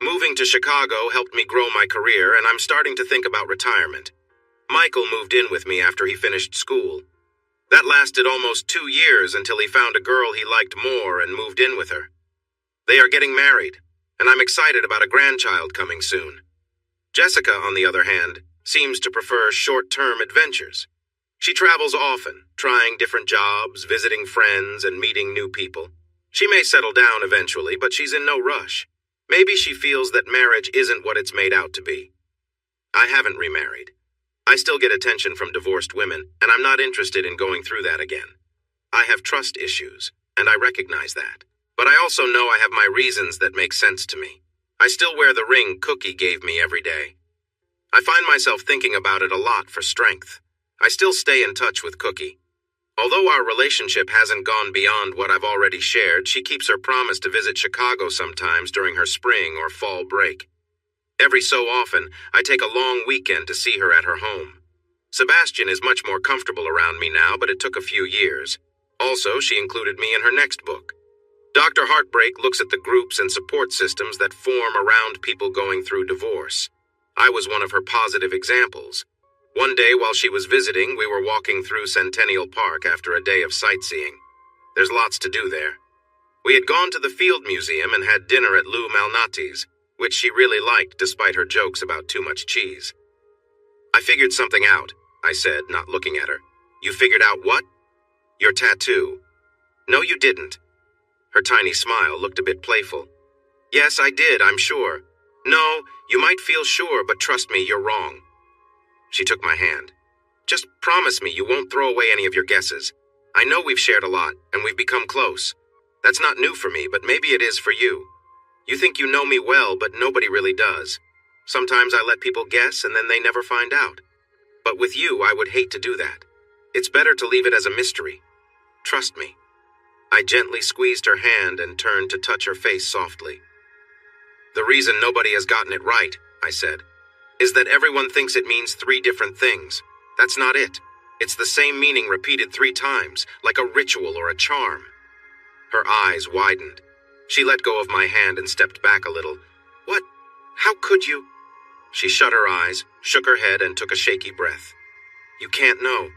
Moving to Chicago helped me grow my career, and I'm starting to think about retirement. Michael moved in with me after he finished school. That lasted almost 2 years until he found a girl he liked more and moved in with her. They are getting married, and I'm excited about a grandchild coming soon. Jessica, on the other hand, seems to prefer short-term adventures. She travels often, trying different jobs, visiting friends, and meeting new people. She may settle down eventually, but she's in no rush. Maybe she feels that marriage isn't what it's made out to be. I haven't remarried. I still get attention from divorced women, and I'm not interested in going through that again. I have trust issues, and I recognize that. But I also know I have my reasons that make sense to me. I still wear the ring Cookie gave me every day. I find myself thinking about it a lot for strength. I still stay in touch with Cookie. Although our relationship hasn't gone beyond what I've already shared, she keeps her promise to visit Chicago sometimes during her spring or fall break. Every so often, I take a long weekend to see her at her home. Sebastian is much more comfortable around me now, but it took a few years. Also, she included me in her next book. Dr. Heartbreak looks at the groups and support systems that form around people going through divorce. I was one of her positive examples. One day while she was visiting, we were walking through Centennial Park after a day of sightseeing. There's lots to do there. We had gone to the Field Museum and had dinner at Lou Malnati's, which she really liked despite her jokes about too much cheese. I figured something out, I said, not looking at her. You figured out what? Your tattoo. No, you didn't. Her tiny smile looked a bit playful. Yes, I did, I'm sure. No, you might feel sure, but trust me, you're wrong. She took my hand. Just promise me you won't throw away any of your guesses. I know we've shared a lot, and we've become close. That's not new for me, but maybe it is for you. You think you know me well, but nobody really does. Sometimes I let people guess, and then they never find out. But with you, I would hate to do that. It's better to leave it as a mystery. Trust me. I gently squeezed her hand and turned to touch her face softly. The reason nobody has gotten it right, I said, is that everyone thinks it means 3 different things. That's not it. It's the same meaning repeated 3 times, like a ritual or a charm. Her eyes widened. She let go of my hand and stepped back a little. What? How could you? She shut her eyes, shook her head, and took a shaky breath. You can't know.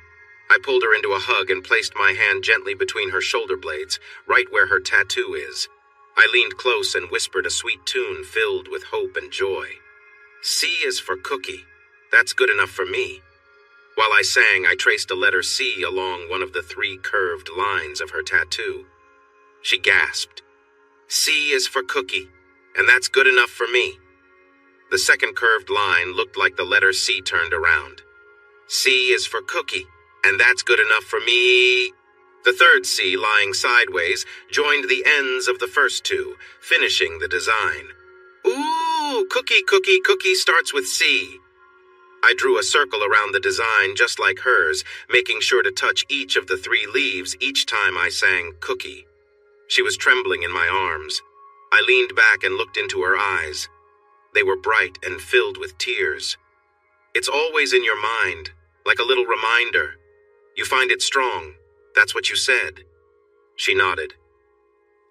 I pulled her into a hug and placed my hand gently between her shoulder blades, right where her tattoo is. I leaned close and whispered a sweet tune filled with hope and joy. C is for Cookie. That's good enough for me. While I sang, I traced a letter C along one of the 3 curved lines of her tattoo. She gasped. C is for Cookie, and that's good enough for me. The second curved line looked like the letter C turned around. C is for Cookie, and that's good enough for me. The third C, lying sideways, joined the ends of the first 2, finishing the design. Ooh, Cookie, Cookie, Cookie starts with C. I drew a circle around the design just like hers, making sure to touch each of the 3 leaves each time I sang Cookie. She was trembling in my arms. I leaned back and looked into her eyes. They were bright and filled with tears. It's always in your mind, like a little reminder. You find it strong. That's what you said. She nodded.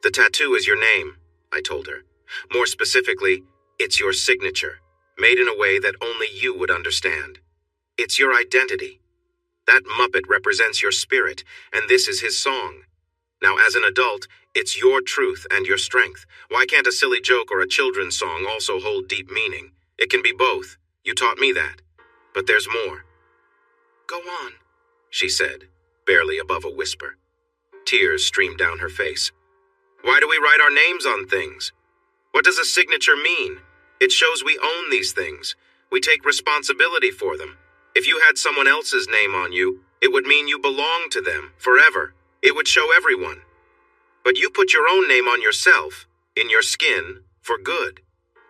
The tattoo is your name, I told her. More specifically, it's your signature, made in a way that only you would understand. It's your identity. That Muppet represents your spirit, and this is his song. Now, as an adult, it's your truth and your strength. Why can't a silly joke or a children's song also hold deep meaning? It can be both. You taught me that. But there's more. Go on, she said, barely above a whisper. Tears streamed down her face. Why do we write our names on things? What does a signature mean? It shows we own these things. We take responsibility for them. If you had someone else's name on you, it would mean you belong to them forever. It would show everyone. But you put your own name on yourself, in your skin, for good.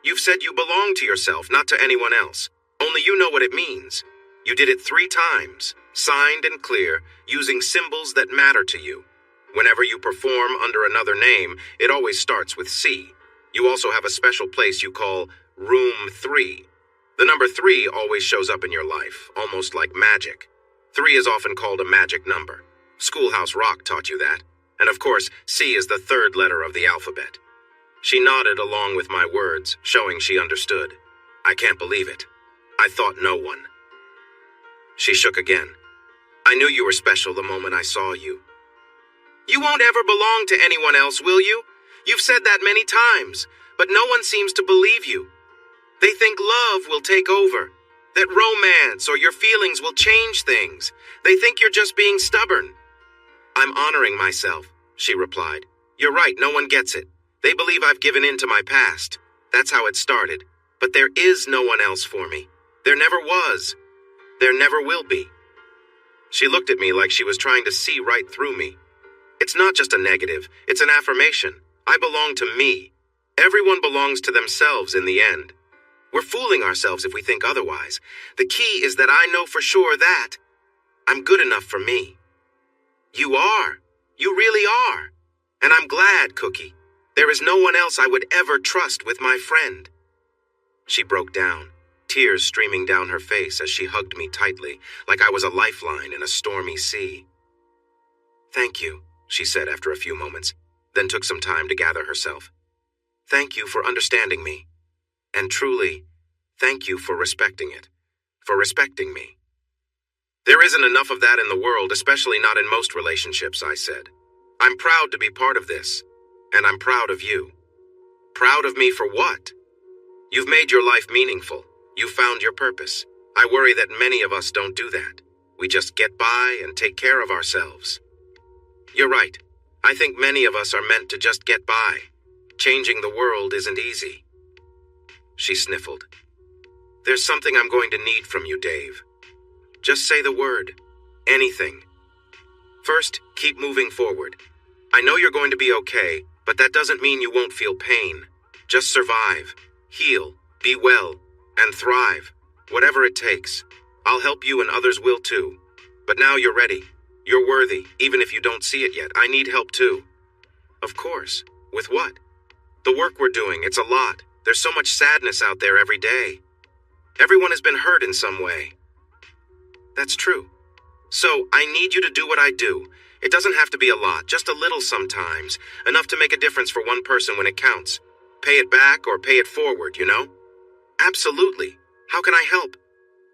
You've said you belong to yourself, not to anyone else. Only you know what it means. You did it 3 times, signed and clear, using symbols that matter to you. Whenever you perform under another name, it always starts with C. You also have a special place you call Room 3. The number 3 always shows up in your life, almost like magic. 3 is often called a magic number. Schoolhouse Rock taught you that. And of course, C is the 3rd letter of the alphabet. She nodded along with my words, showing she understood. I can't believe it. I thought no one. She shook again. I knew you were special the moment I saw you. You won't ever belong to anyone else, will you? You've said that many times, but no one seems to believe you. They think love will take over, that romance or your feelings will change things. They think you're just being stubborn. I'm honoring myself, she replied. You're right, no one gets it. They believe I've given in to my past. That's how it started. But there is no one else for me. There never was. There never will be. She looked at me like she was trying to see right through me. It's not just a negative, it's an affirmation. I belong to me. Everyone belongs to themselves in the end. We're fooling ourselves if we think otherwise. The key is that I know for sure that I'm good enough for me. You are. You really are. And I'm glad, Cookie. There is no one else I would ever trust with my friend. She broke down, tears streaming down her face as she hugged me tightly, like I was a lifeline in a stormy sea. Thank you, she said after a few moments, then took some time to gather herself. Thank you for understanding me. And truly, thank you for respecting it, for respecting me. There isn't enough of that in the world, especially not in most relationships, I said. I'm proud to be part of this, and I'm proud of you. Proud of me for what? You've made your life meaningful. You found your purpose. I worry that many of us don't do that. We just get by and take care of ourselves. You're right. I think many of us are meant to just get by. Changing the world isn't easy. She sniffled. There's something I'm going to need from you, Dave. Just say the word. Anything. First, keep moving forward. I know you're going to be okay, but that doesn't mean you won't feel pain. Just survive, heal, be well, and thrive. Whatever it takes. I'll help you and others will too. But now you're ready. You're worthy, even if you don't see it yet. I need help too. Of course. With what? The work we're doing, it's a lot. There's so much sadness out there every day. Everyone has been hurt in some way. That's true. So, I need you to do what I do. It doesn't have to be a lot, just a little sometimes. Enough to make a difference for one person when it counts. Pay it back or pay it forward, you know? Absolutely. How can I help?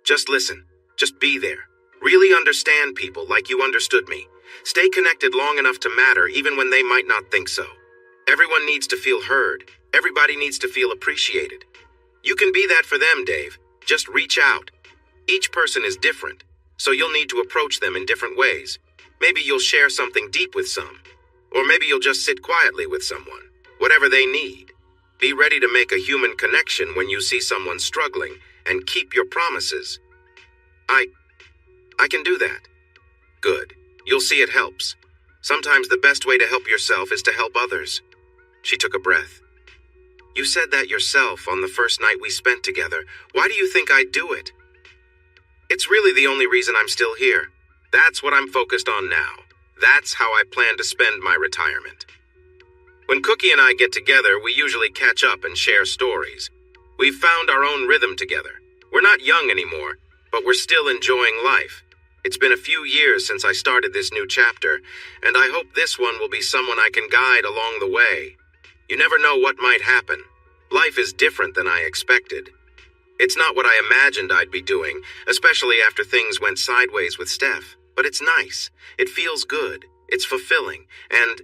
Just listen. Just be there. Really understand people like you understood me. Stay connected long enough to matter even when they might not think so. Everyone needs to feel heard. Everybody needs to feel appreciated. You can be that for them, Dave. Just reach out. Each person is different, so you'll need to approach them in different ways. Maybe you'll share something deep with some. Or maybe you'll just sit quietly with someone. Whatever they need. Be ready to make a human connection when you see someone struggling, and keep your promises. I can do that. Good. You'll see it helps. Sometimes the best way to help yourself is to help others. She took a breath. You said that yourself on the first night we spent together. Why do you think I'd do it? It's really the only reason I'm still here. That's what I'm focused on now. That's how I plan to spend my retirement. When Cookie and I get together, we usually catch up and share stories. We've found our own rhythm together. We're not young anymore, but we're still enjoying life. It's been a few years since I started this new chapter, and I hope this one will be someone I can guide along the way. You never know what might happen. Life is different than I expected. It's not what I imagined I'd be doing, especially after things went sideways with Steph. But it's nice. It feels good. It's fulfilling. And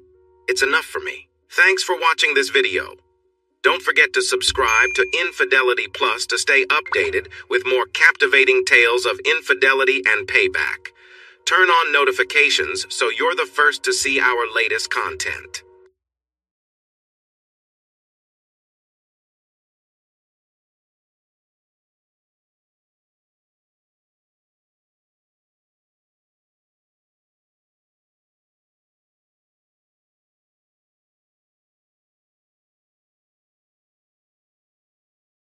it's enough for me. Thanks for watching this video. Don't forget to subscribe to Infidelity Plus to stay updated with more captivating tales of infidelity and payback. Turn on notifications so you're the first to see our latest content.